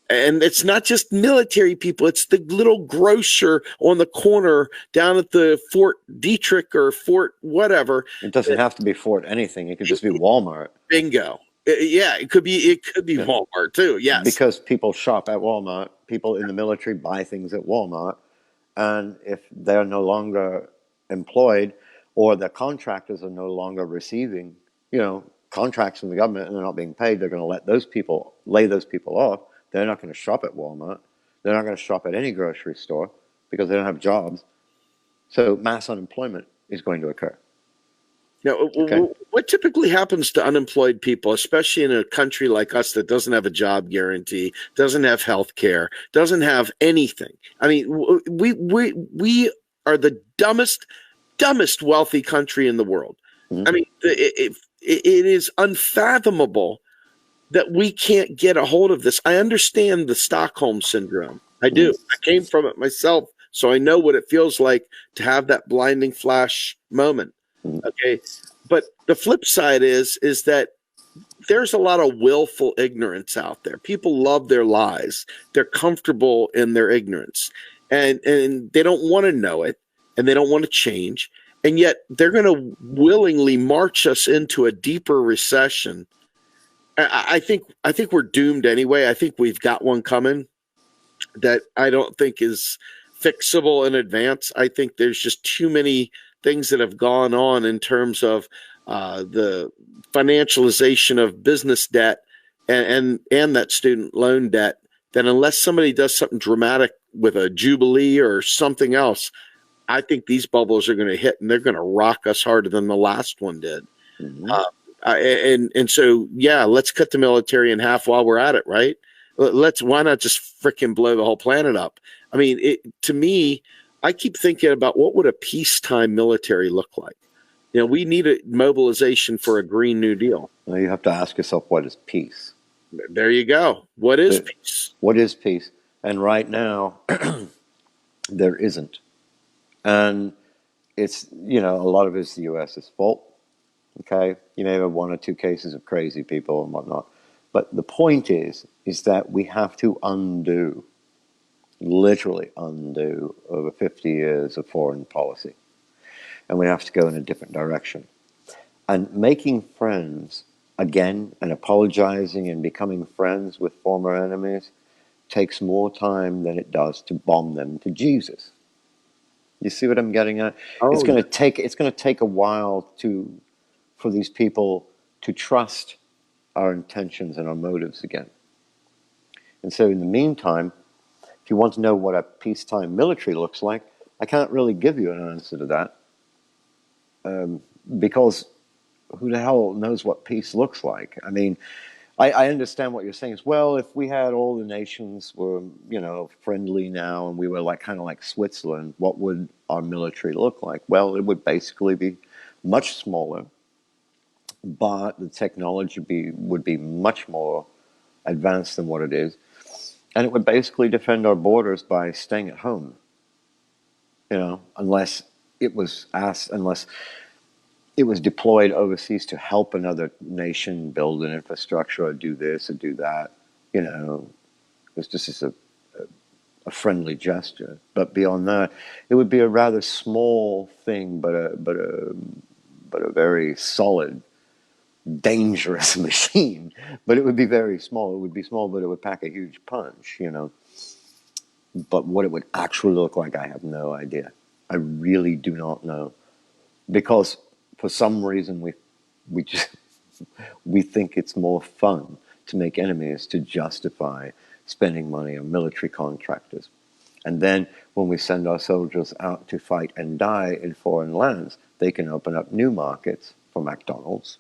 And it's not just military people. It's the little grocer on the corner down at the Fort Detrick or Fort whatever. It doesn't have to be Fort anything. It could just be Walmart. Bingo. Yeah, it could be Walmart too. Yes. Because people shop at Walmart. People in the military buy things at Walmart. And if they're no longer employed or the contractors are no longer receiving, contracts from the government and they're not being paid, they're going to lay those people off. They're not going to shop at Walmart. They're not going to shop at any grocery store because they don't have jobs. So mass unemployment is going to occur. Now, what typically happens to unemployed people, especially in a country like us that doesn't have a job guarantee, doesn't have health care, doesn't have anything? I mean, we are the dumbest wealthy country in the world. I mean, it is unfathomable that we can't get a hold of this. I understand the Stockholm syndrome. I do. I came from it myself, so I know what it feels like to have that blinding flash moment. Okay. But the flip side is that there's a lot of willful ignorance out there. People love their lies. They're comfortable in their ignorance, and they don't want to know it, and they don't want to change. And yet they're going to willingly march us into a deeper recession. I think we're doomed anyway. I think we've got one coming that I don't think is fixable in advance. I think there's just too many things that have gone on in terms of the financialization of business debt and that student loan debt, that unless somebody does something dramatic with a jubilee or something else, I think these bubbles are going to hit and they're going to rock us harder than the last one did. And so, yeah, let's cut the military in half while we're at it, right? Why not just freaking blow the whole planet up? I mean, to me, I keep thinking about what would a peacetime military look like. We need a mobilization for a Green New Deal. Well, you have to ask yourself, what is peace? There you go. What is peace? What is peace? And right now, there isn't. And it's, a lot of it's the U.S.'s fault. Okay? You may have one or two cases of crazy people and whatnot. But the point is that we have to undo literally undo over 50 years of foreign policy. And we have to go in a different direction. And making friends again and apologizing and becoming friends with former enemies takes more time than it does to bomb them to Jesus. You see what I'm getting at? Oh, yeah. It's going to take a while for these people to trust our intentions and our motives again. And so in the meantime, if you want to know what a peacetime military looks like, I can't really give you an answer to that, because who the hell knows what peace looks like? I mean, I understand what you're saying is, well, if we had all the nations were, friendly now and we were like kind of like Switzerland, what would our military look like? Well, it would basically be much smaller, but the technology would be much more advanced than what it is. And it would basically defend our borders by staying at home, unless unless it was deployed overseas to help another nation build an infrastructure or do this or do that. It was just a friendly gesture. But beyond that, it would be a rather small thing, but a very solid, dangerous machine. But it would be very small. It would be small, but it would pack a huge punch. But what it would actually look like, I have no idea. I really do not know, because for some reason we just we think it's more fun to make enemies to justify spending money on military contractors. And then when we send our soldiers out to fight and die in foreign lands, they can open up new markets for McDonald's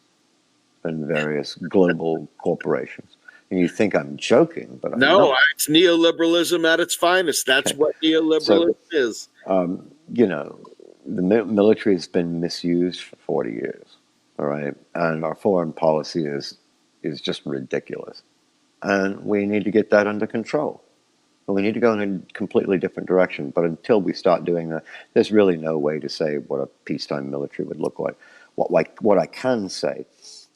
and various global corporations. And you think I'm joking, but I'm No, not. it's neoliberalism at its finest. That's Okay. what So, neoliberalism is. The military has been misused for 40 years, all right? And our foreign policy is just ridiculous. And we need to get that under control. And we need to go in a completely different direction. But until we start doing that, there's really no way to say what a peacetime military would look like. What I can say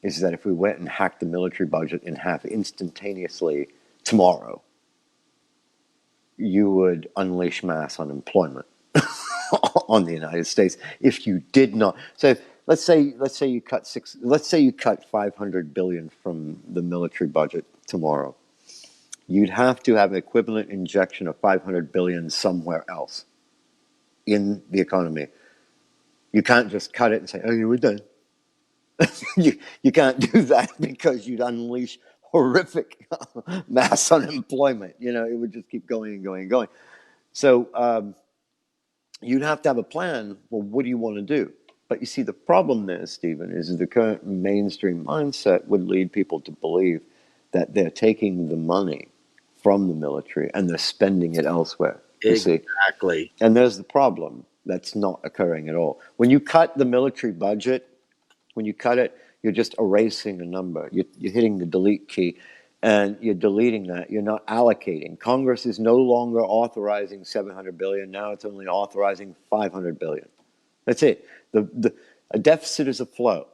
is that if we went and hacked the military budget in half instantaneously tomorrow, you would unleash mass unemployment on the United States if you did not. So let's say you cut 500 billion from the military budget tomorrow. You'd have to have an equivalent injection of 500 billion somewhere else in the economy. You can't just cut it and say, "Oh, we're done." you can't do that, because you'd unleash horrific mass unemployment. It would just keep going and going and going. So you'd have to have a plan. Well, what do you want to do? But you see, the problem there, Stephen, is the current mainstream mindset would lead people to believe that they're taking the money from the military and they're spending it elsewhere. You see? Exactly. And there's the problem. That's not occurring at all. When you cut the military budget, when you cut it, you're just erasing a number. You're hitting the delete key, and you're deleting that. You're not allocating. Congress is no longer authorizing 700 billion. Now it's only authorizing 500 billion. That's it. A deficit is a flow.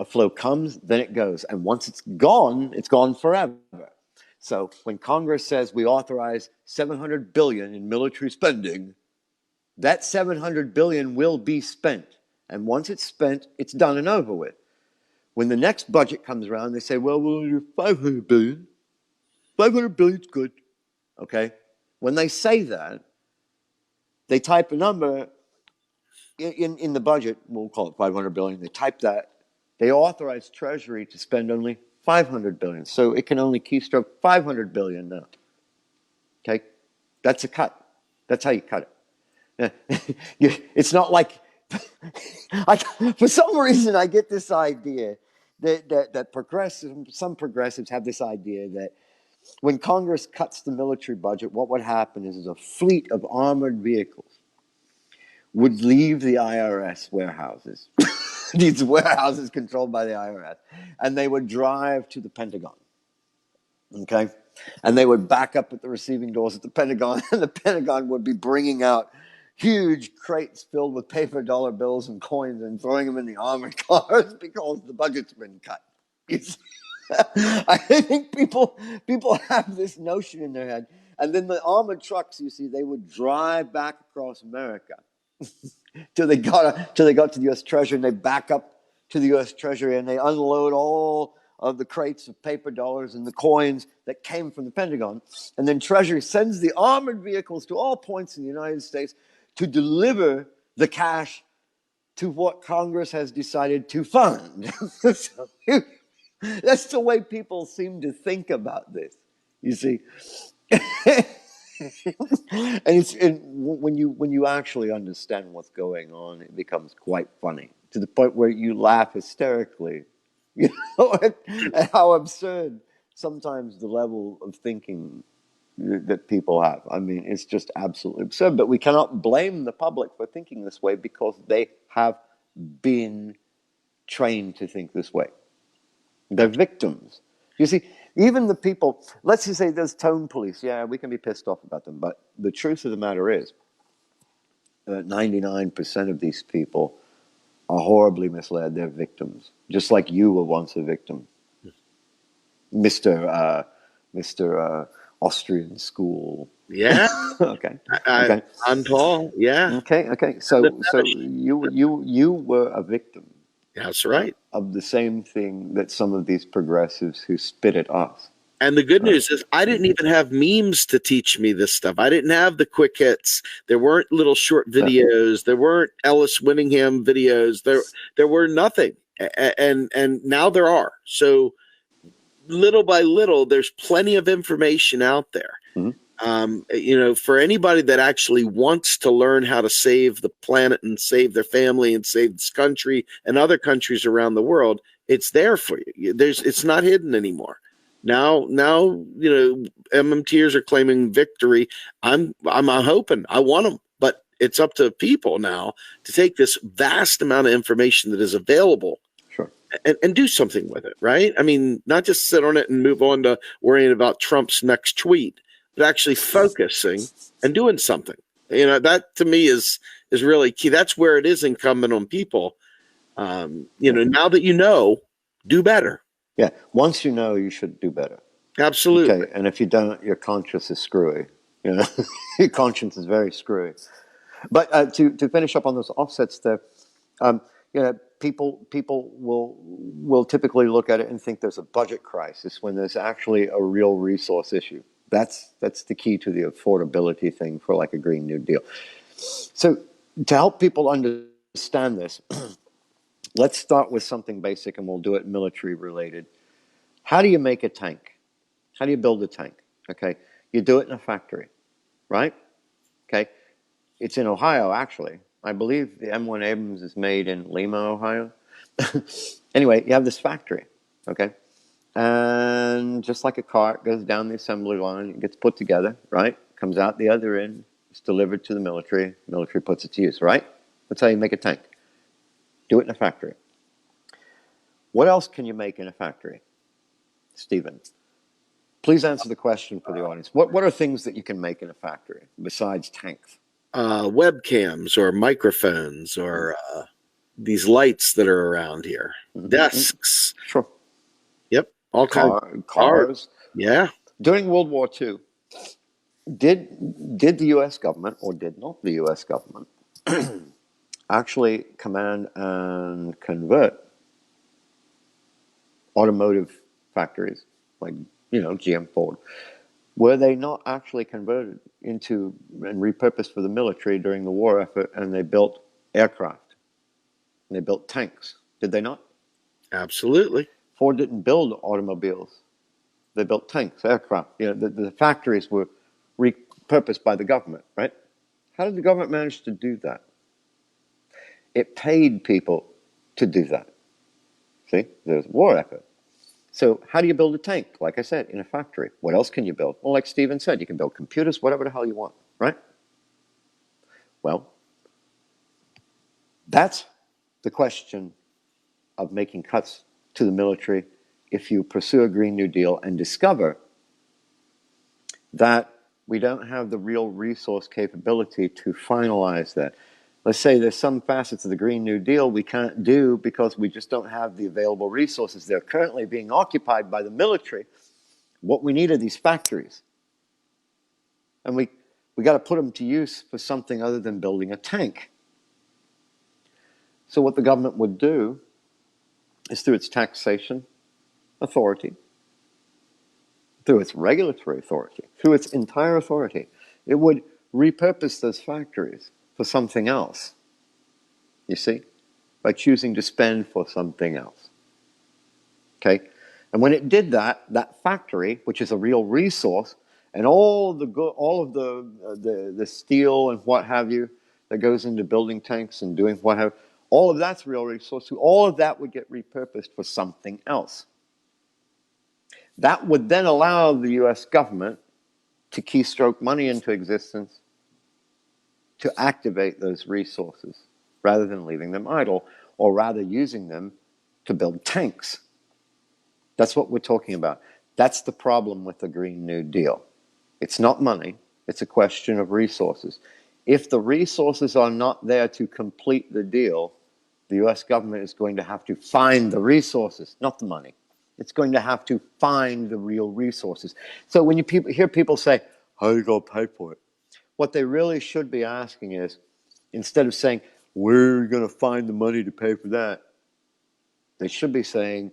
A flow comes, then it goes, and once it's gone forever. So when Congress says we authorize 700 billion in military spending, that 700 billion will be spent. And once it's spent, it's done and over with. When the next budget comes around, they say, well, we'll do 500 billion. 500 billion is good. Okay? When they say that, they type a number in the budget, we'll call it 500 billion. They type that. They authorize Treasury to spend only 500 billion. So it can only keystroke 500 billion now. Okay? That's a cut. That's how you cut it. It's not like for some reason I get this idea that some progressives have this idea that when Congress cuts the military budget, what would happen is a fleet of armored vehicles would leave the IRS warehouses, these warehouses controlled by the IRS, and they would drive to the Pentagon. Okay? And they would back up at the receiving doors at the Pentagon, and the Pentagon would be bringing out huge crates filled with paper dollar bills and coins and throwing them in the armored cars because the budget's been cut. I think people have this notion in their head, And then the armored trucks, you see, they would drive back across America till they got to the U.S. Treasury, and they back up to the U.S. Treasury, and they unload all of the crates of paper dollars and the coins that came from the Pentagon. And then Treasury sends the armored vehicles to all points in the United States to deliver the cash to what Congress has decided to fund. So, that's the way people seem to think about this, you see. And when you actually understand what's going on, it becomes quite funny, to the point where you laugh hysterically, you know, at how absurd sometimes the level of thinking that people have. I mean, it's just absolutely absurd. But we cannot blame the public for thinking this way, because they have been trained to think this way. They're victims. You see, even the people, let's just say there's tone police. Yeah, we can be pissed off about them. But the truth of the matter is that 99% of these people are horribly misled. They're victims, just like you were once a victim, Mr. Austrian school. Yeah. Okay. Okay. I'm Paul. Yeah. Okay. So you were a victim. That's right. Of the same thing that some of these progressives who spit at us. And the good news is I didn't even have memes to teach me this stuff. I didn't have the quick hits. There weren't little short videos. There weren't Ellis Winningham videos. There were nothing. And now there are. So little by little, there's plenty of information out there. Mm-hmm. For anybody that actually wants to learn how to save the planet and save their family and save this country and other countries around the world, it's there for you. It's not hidden anymore. Now, MMTers are claiming victory. I'm hoping, I want them, but it's up to people now to take this vast amount of information that is available. Sure. And do something with it, right? I mean, not just sit on it and move on to worrying about Trump's next tweet, but actually focusing and doing something. That to me is really key. That's where it is incumbent on people. Now that you know, do better. Yeah. Once you know, you should do better. Absolutely. Okay. And if you don't, your conscience is screwy. Your conscience is very screwy. But to finish up on those offsets there, people will typically look at it and think there's a budget crisis when there's actually a real resource issue. That's the key to the affordability thing for like a Green New Deal. So to help people understand this, let's start with something basic, and we'll do it military related. How do you make a tank? How do you build a tank? Okay, you do it in a factory, right? Okay, it's in Ohio, actually. I believe the M1 Abrams is made in Lima, Ohio. Anyway, you have this factory, okay? And just like a car, it goes down the assembly line, it gets put together, right? Comes out the other end, it's delivered to the military puts it to use, right? That's how you make a tank. Do it in a factory. What else can you make in a factory? Stephen, please answer the question for the audience. What are things that you can make in a factory besides tanks? Webcams or microphones or these lights that are around here. Mm-hmm. Desks. Sure. Yep. All kinds of cars. Yeah. During World War II, did the U.S. government, or did not the U.S. government, actually command and convert automotive factories like, GM, Ford? Were they not actually converted into and repurposed for the military during the war effort, and they built aircraft and they built tanks? Did they not? Absolutely. Ford didn't build automobiles. They built tanks, aircraft. The factories were repurposed by the government, right? How did the government manage to do that? It paid people to do that. See, there's a war effort. So how do you build a tank? Like I said, in a factory. What else can you build? Well, like Stephen said, you can build computers, whatever the hell you want, right? Well, that's the question of making cuts to the military if you pursue a Green New Deal and discover that we don't have the real resource capability to finalize that. Let's say there's some facets of the Green New Deal we can't do because we just don't have the available resources. They're currently being occupied by the military. What we need are these factories. and we got to put them to use for something other than building a tank. So what the government would do is, through its taxation authority, through its regulatory authority, through its entire authority, it would repurpose those factories for something else, you see, by choosing to spend for something else. Okay? And when it did that, that factory, which is a real resource, and all of the steel and what have you that goes into building tanks and doing what have, all of that's real resource. So all of that would get repurposed for something else. That would then allow the US government to keystroke money into existence to activate those resources rather than leaving them idle, or rather using them to build tanks. That's what we're talking about. That's the problem with the Green New Deal. It's not money, it's a question of resources. If the resources are not there to complete the deal, the US government is going to have to find the resources, not the money. It's going to have to find the real resources. So when you hear people say, how are you going to pay for it? What they really should be asking is, instead of saying, where are you going to find the money to pay for that? They should be saying,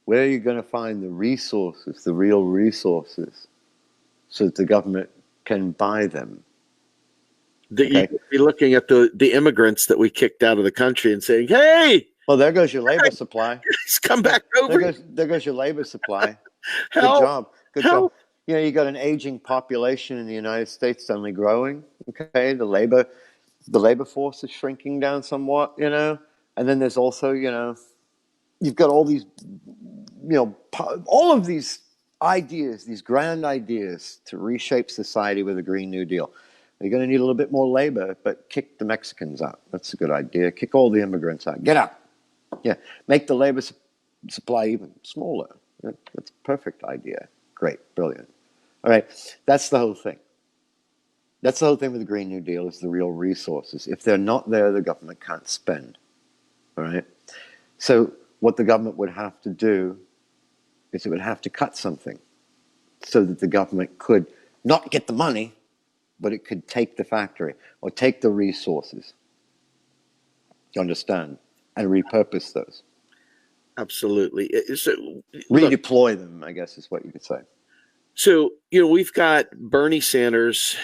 where are you going to find the resources, the real resources, so that the government can buy them? Okay? You could be looking at the immigrants that we kicked out of the country and saying, hey! Well, there goes your labor supply. Guys, come back over. There goes your labor supply. Help. Good job. Good Help. job. You know, you got an aging population in the United States suddenly growing. Okay, the labor force is shrinking down somewhat, you know. And then there's also, you know, you've got all these, you know, all of these ideas, these grand ideas to reshape society with a Green New Deal. You're going to need a little bit more labor, but kick the Mexicans out. That's a good idea. Kick all the immigrants out. Get out. Yeah, make the labor supply even smaller. That's a perfect idea. Great, brilliant. All right, that's the whole thing. That's the whole thing with the Green New Deal, is the real resources. If they're not there, the government can't spend. All right? So what the government would have to do is it would have to cut something so that the government could not get the money, but it could take the factory or take the resources. You understand? And repurpose those. Absolutely. So, redeploy them, I guess is what you could say. So, you know, we've got Bernie Sanders,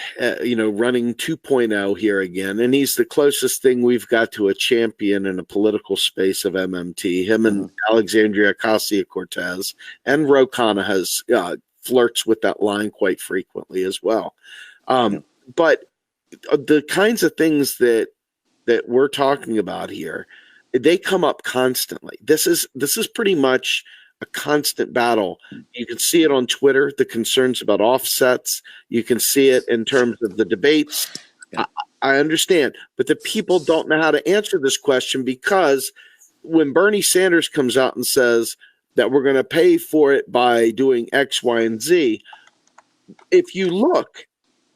you know, running 2.0 here again, and he's the closest thing we've got to a champion in a political space of MMT. Him and Alexandria Ocasio-Cortez, and Ro Khanna has flirts with that line quite frequently as well. But the kinds of things that we're talking about here, they come up constantly. This is pretty much a constant battle. You can see it on Twitter, the concerns about offsets. You can see it in terms of the debates. Yeah. I understand, but the people don't know how to answer this question, because when Bernie Sanders comes out and says that we're going to pay for it by doing X, Y, and Z, if you look,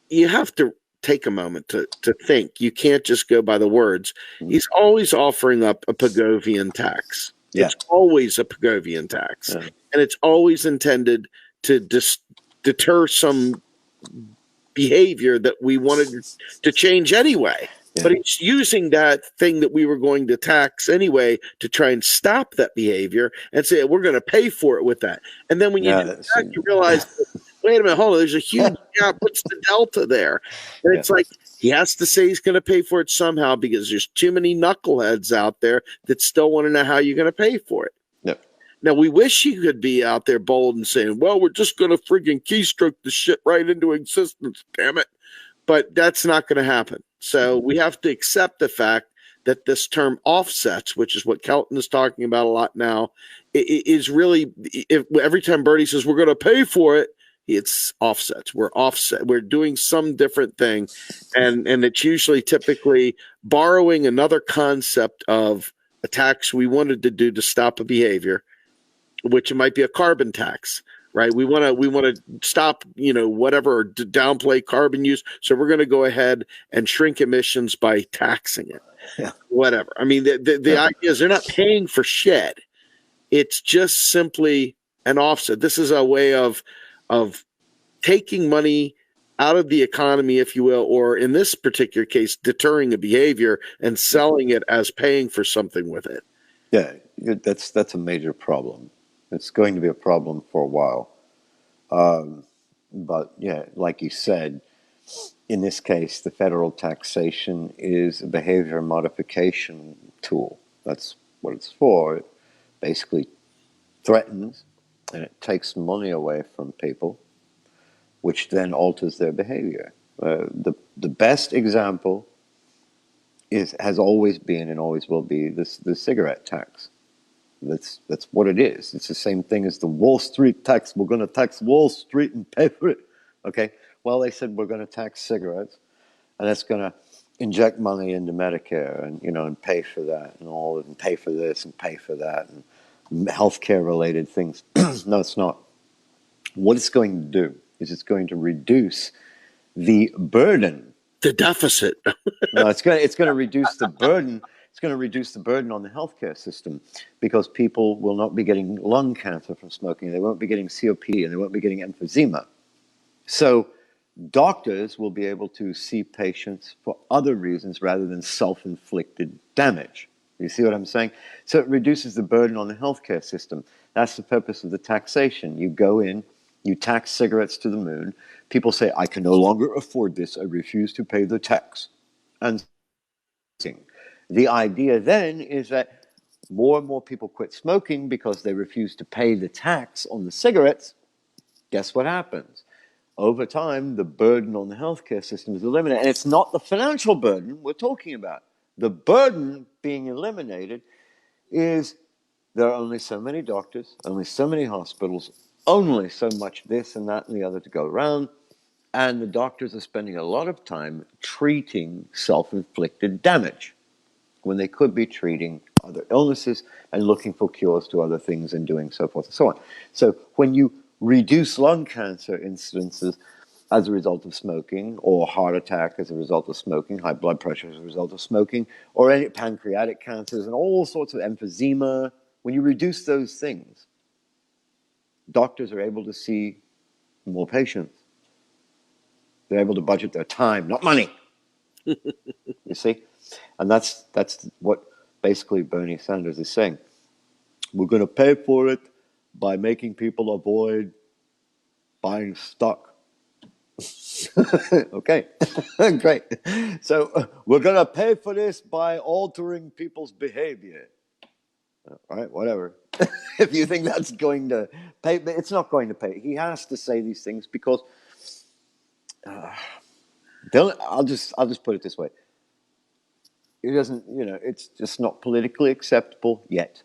you have to take a moment to think. You can't just go by the words. He's always offering up a Pigovian tax. Yeah. It's always a Pigovian tax. Yeah. And it's always intended to deter some behavior that we wanted to change anyway. Yeah. But it's using that thing that we were going to tax anyway to try and stop that behavior and say, we're going to pay for it with that. And then when you do that, you realize, wait a minute, hold on, there's a huge gap. What's the delta there? And it's like, he has to say he's going to pay for it somehow, because there's too many knuckleheads out there that still want to know how you're going to pay for it. Yep. Now, we wish he could be out there bold and saying, well, we're just going to friggin' keystroke the shit right into existence, damn it. But that's not going to happen. So we have to accept the fact that this term offsets, which is what Kelton is talking about a lot now, is really, every time Bernie says we're going to pay for it, it's offsets. We're offset. We're doing some different thing. And it's usually typically borrowing another concept of a tax we wanted to do to stop a behavior, which might be a carbon tax, right? We want to stop, you know, whatever, or to downplay carbon use. So we're going to go ahead and shrink emissions by taxing it. Yeah. Whatever. I mean, the idea is they're not paying for shit. It's just simply an offset. This is a way of taking money out of the economy, if you will, or in this particular case, deterring a behavior and selling it as paying for something with it. Yeah, that's a major problem. It's going to be a problem for a while. But yeah, like you said, in this case, the federal taxation is a behavior modification tool. That's what it's for. It basically threatens and it takes money away from people, which then alters their behavior. The best example has always been and always will be the cigarette tax. That's what it is. It's the same thing as the Wall Street tax. We're going to tax Wall Street and pay for it. Okay. Well, they said we're going to tax cigarettes, and that's going to inject money into Medicare, and and pay for that, and pay for this and pay for that, and healthcare related things. No, it's not. What it's going to do is it's going to reduce the burden. The deficit. No, it's going to reduce the burden. It's going to reduce the burden on the healthcare system because people will not be getting lung cancer from smoking. They won't be getting COPD and they won't be getting emphysema. So doctors will be able to see patients for other reasons rather than self-inflicted damage. You see what I'm saying? So it reduces the burden on the healthcare system. That's the purpose of the taxation. You go in, you tax cigarettes to the moon. People say, I can no longer afford this. I refuse to pay the tax. And the idea then is that more and more people quit smoking because they refuse to pay the tax on the cigarettes. Guess what happens? Over time, the burden on the healthcare system is eliminated. And it's not the financial burden we're talking about. The burden being eliminated is there are only so many doctors, only so many hospitals, only so much this and that and the other to go around. And the doctors are spending a lot of time treating self-inflicted damage when they could be treating other illnesses and looking for cures to other things and doing so forth and so on. So when you reduce lung cancer incidences as a result of smoking, or heart attack as a result of smoking, high blood pressure as a result of smoking, or any pancreatic cancers and all sorts of emphysema, when you reduce those things, doctors are able to see more patients. They're able to budget their time, not money. You see? And that's what basically Bernie Sanders is saying. We're going to pay for it by making people avoid buying stock. Okay, great. So we're going to pay for this by altering people's behavior. All right, whatever. If you think that's going to pay, it's not going to pay. He has to say these things because I'll just put it this way. It doesn't, it's just not politically acceptable yet.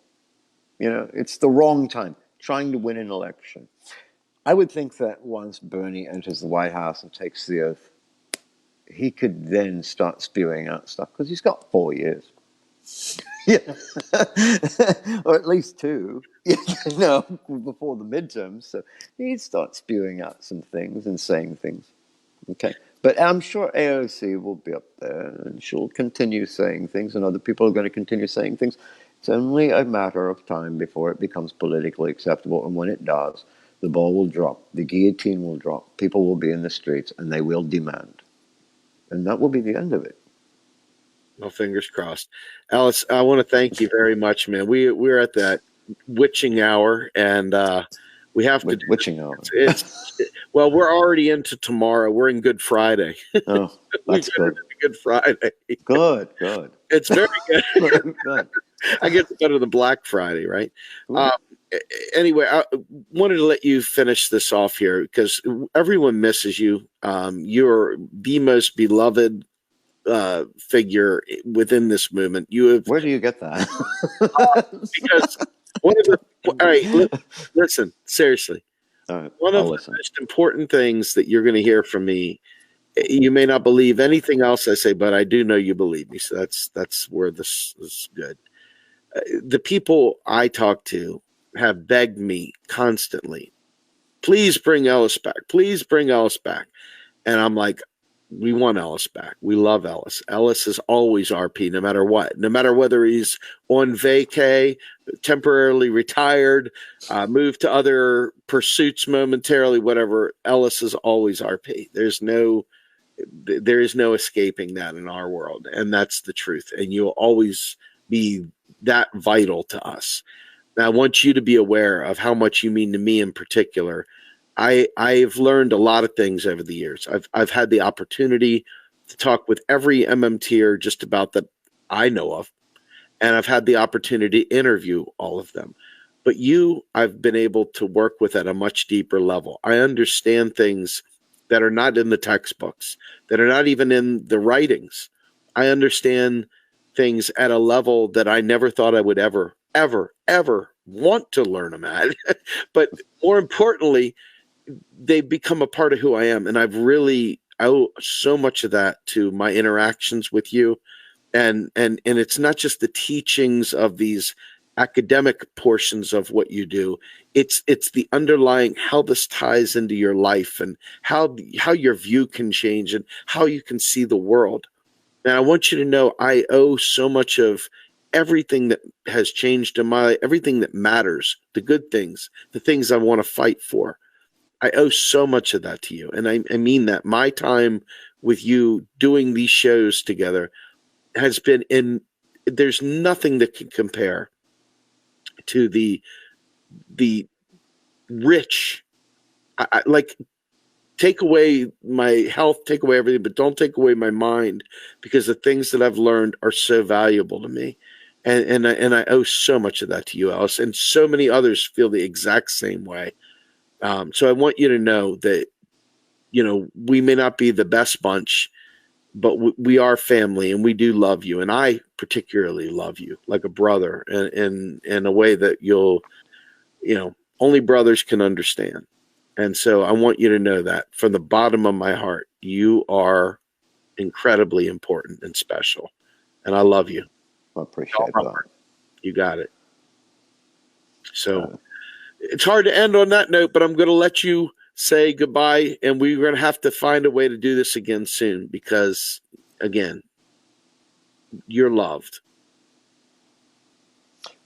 It's the wrong time, trying to win an election. I would think that once Bernie enters the White House and takes the oath, he could then start spewing out stuff, because he's got 4 years. Yeah. Or at least 2, before the midterms. So he'd start spewing out some things and saying things. Okay. But I'm sure AOC will be up there and she'll continue saying things, and other people are going to continue saying things. It's only a matter of time before it becomes politically acceptable. And when it does, the ball will drop, the guillotine will drop, people will be in the streets, and they will demand. And that will be the end of it. Well, fingers crossed. Ellis, I want to thank you very much, man. We're at that witching hour, and we have to. Witching hour. Well, we're already into tomorrow. We're in Good Friday. Oh, that's good. Good Friday. Good. It's very good. Good. I guess it's better than Black Friday, right? Anyway, I wanted to let you finish this off here because everyone misses you. You're the most beloved figure within this movement. Where do you get that? Because one of the all right, listen seriously. All right, one of the most important things that you're going to hear from me. You may not believe anything else I say, but I do know you believe me. So that's where this is good. The people I talk to have begged me constantly, please bring Ellis back. Please bring Ellis back. And I'm like, we want Ellis back. We love Ellis. Ellis is always RP, no matter what. No matter whether he's on vacay, temporarily retired, moved to other pursuits momentarily, whatever. Ellis is always RP. There is no escaping that in our world, and that's the truth. And you'll always be that vital to us. And I want you to be aware of how much you mean to me in particular. I've learned a lot of things over the years. I've had the opportunity to talk with every MMTer just about that I know of, and I've had the opportunity to interview all of them. But you, I've been able to work with at a much deeper level. I understand things that are not in the textbooks, that are not even in the writings. I understand things at a level that I never thought I would ever, ever, ever want to learn them at. But more importantly, they become a part of who I am. And I owe so much of that to my interactions with you. And it's not just the teachings of these academic portions of what you do. It's the underlying how this ties into your life and how your view can change and how you can see the world. And I want you to know I owe so much of everything that has changed in my life, everything that matters, the good things, the things I want to fight for. I owe so much of that to you. And I mean that. My time with you doing these shows together has been there's nothing that can compare to the rich, like, take away my health, take away everything, but don't take away my mind, because the things that I've learned are so valuable to me. And I owe so much of that to you, Ellis, and so many others feel the exact same way. So I want you to know that, we may not be the best bunch, but we are family, and we do love you. And I particularly love you like a brother, and in a way that only brothers can understand. And so I want you to know that from the bottom of my heart, you are incredibly important and special. And I love you. I appreciate that. You got it. So it's hard to end on that note, but I'm going to let you say goodbye, and we're going to have to find a way to do this again soon, because, again, you're loved.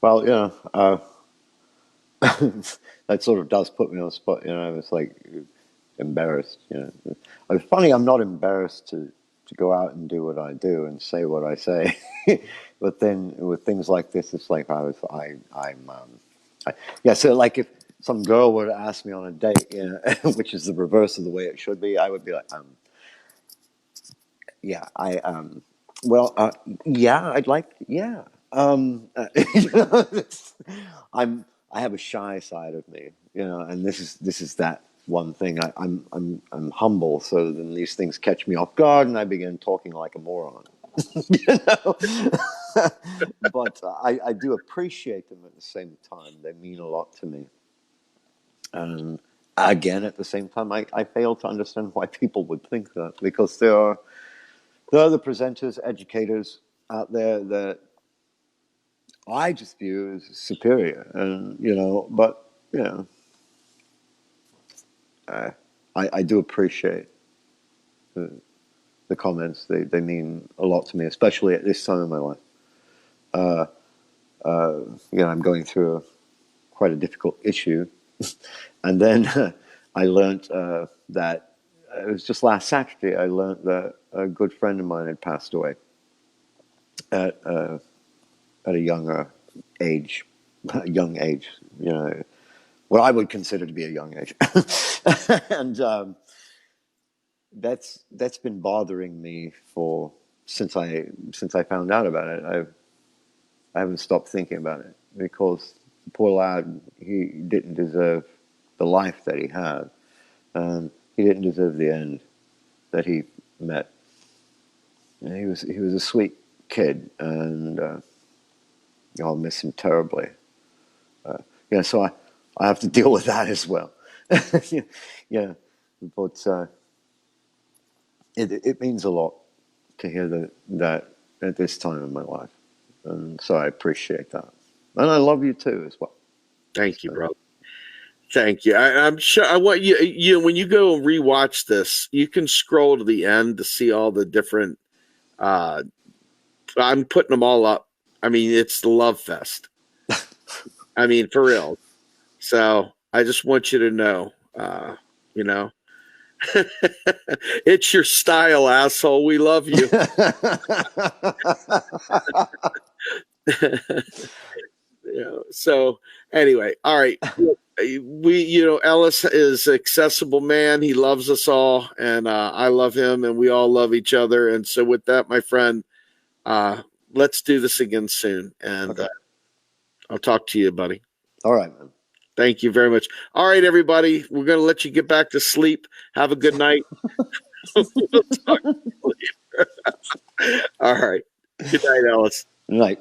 Well, that sort of does put me on the spot. I was like embarrassed. It's funny. I'm not embarrassed to go out and do what I do and say what I say, but then with things like this, it's like So like if some girl were to ask me on a date, which is the reverse of the way it should be, I would be like, I'd like, I have a shy side of me, and this is that one thing. I'm humble, so then these things catch me off guard, and I begin talking like a moron. But I do appreciate them at the same time. They mean a lot to me. And again, at the same time, I fail to understand why people would think that, because there are the presenters, educators out there that I just view as superior, and but I do appreciate the comments. They mean a lot to me, especially at this time in my life. I'm going through quite a difficult issue, and then I learned that it was just last Saturday. I learned that a good friend of mine had passed away at a younger age, young age, what I would consider to be a young age, and that's been bothering me since I found out about it. I haven't stopped thinking about it, because the poor lad, he didn't deserve the life that he had, and he didn't deserve the end that he met. And he was a sweet kid, and I'll miss him terribly. So I have to deal with that as well. But it means a lot to hear that at this time in my life, and so I appreciate that, and I love you too as well. Thank you, brother. Thank you. I'm sure I want you when you go and rewatch this, you can scroll to the end to see all the different. I'm putting them all up. I mean, it's the love fest. I mean, for real. So I just want you to know, you know, it's your style, asshole. We love you. So anyway, all right. Ellis is an accessible man. He loves us all, and I love him, and we all love each other. And so, with that, my friend, let's do this again soon. And Okay. I'll talk to you, buddy. All right, man. Thank you very much. All right, everybody, we're going to let you get back to sleep. Have a good night. We'll talk to you later. All right. Good night, Ellis. Night.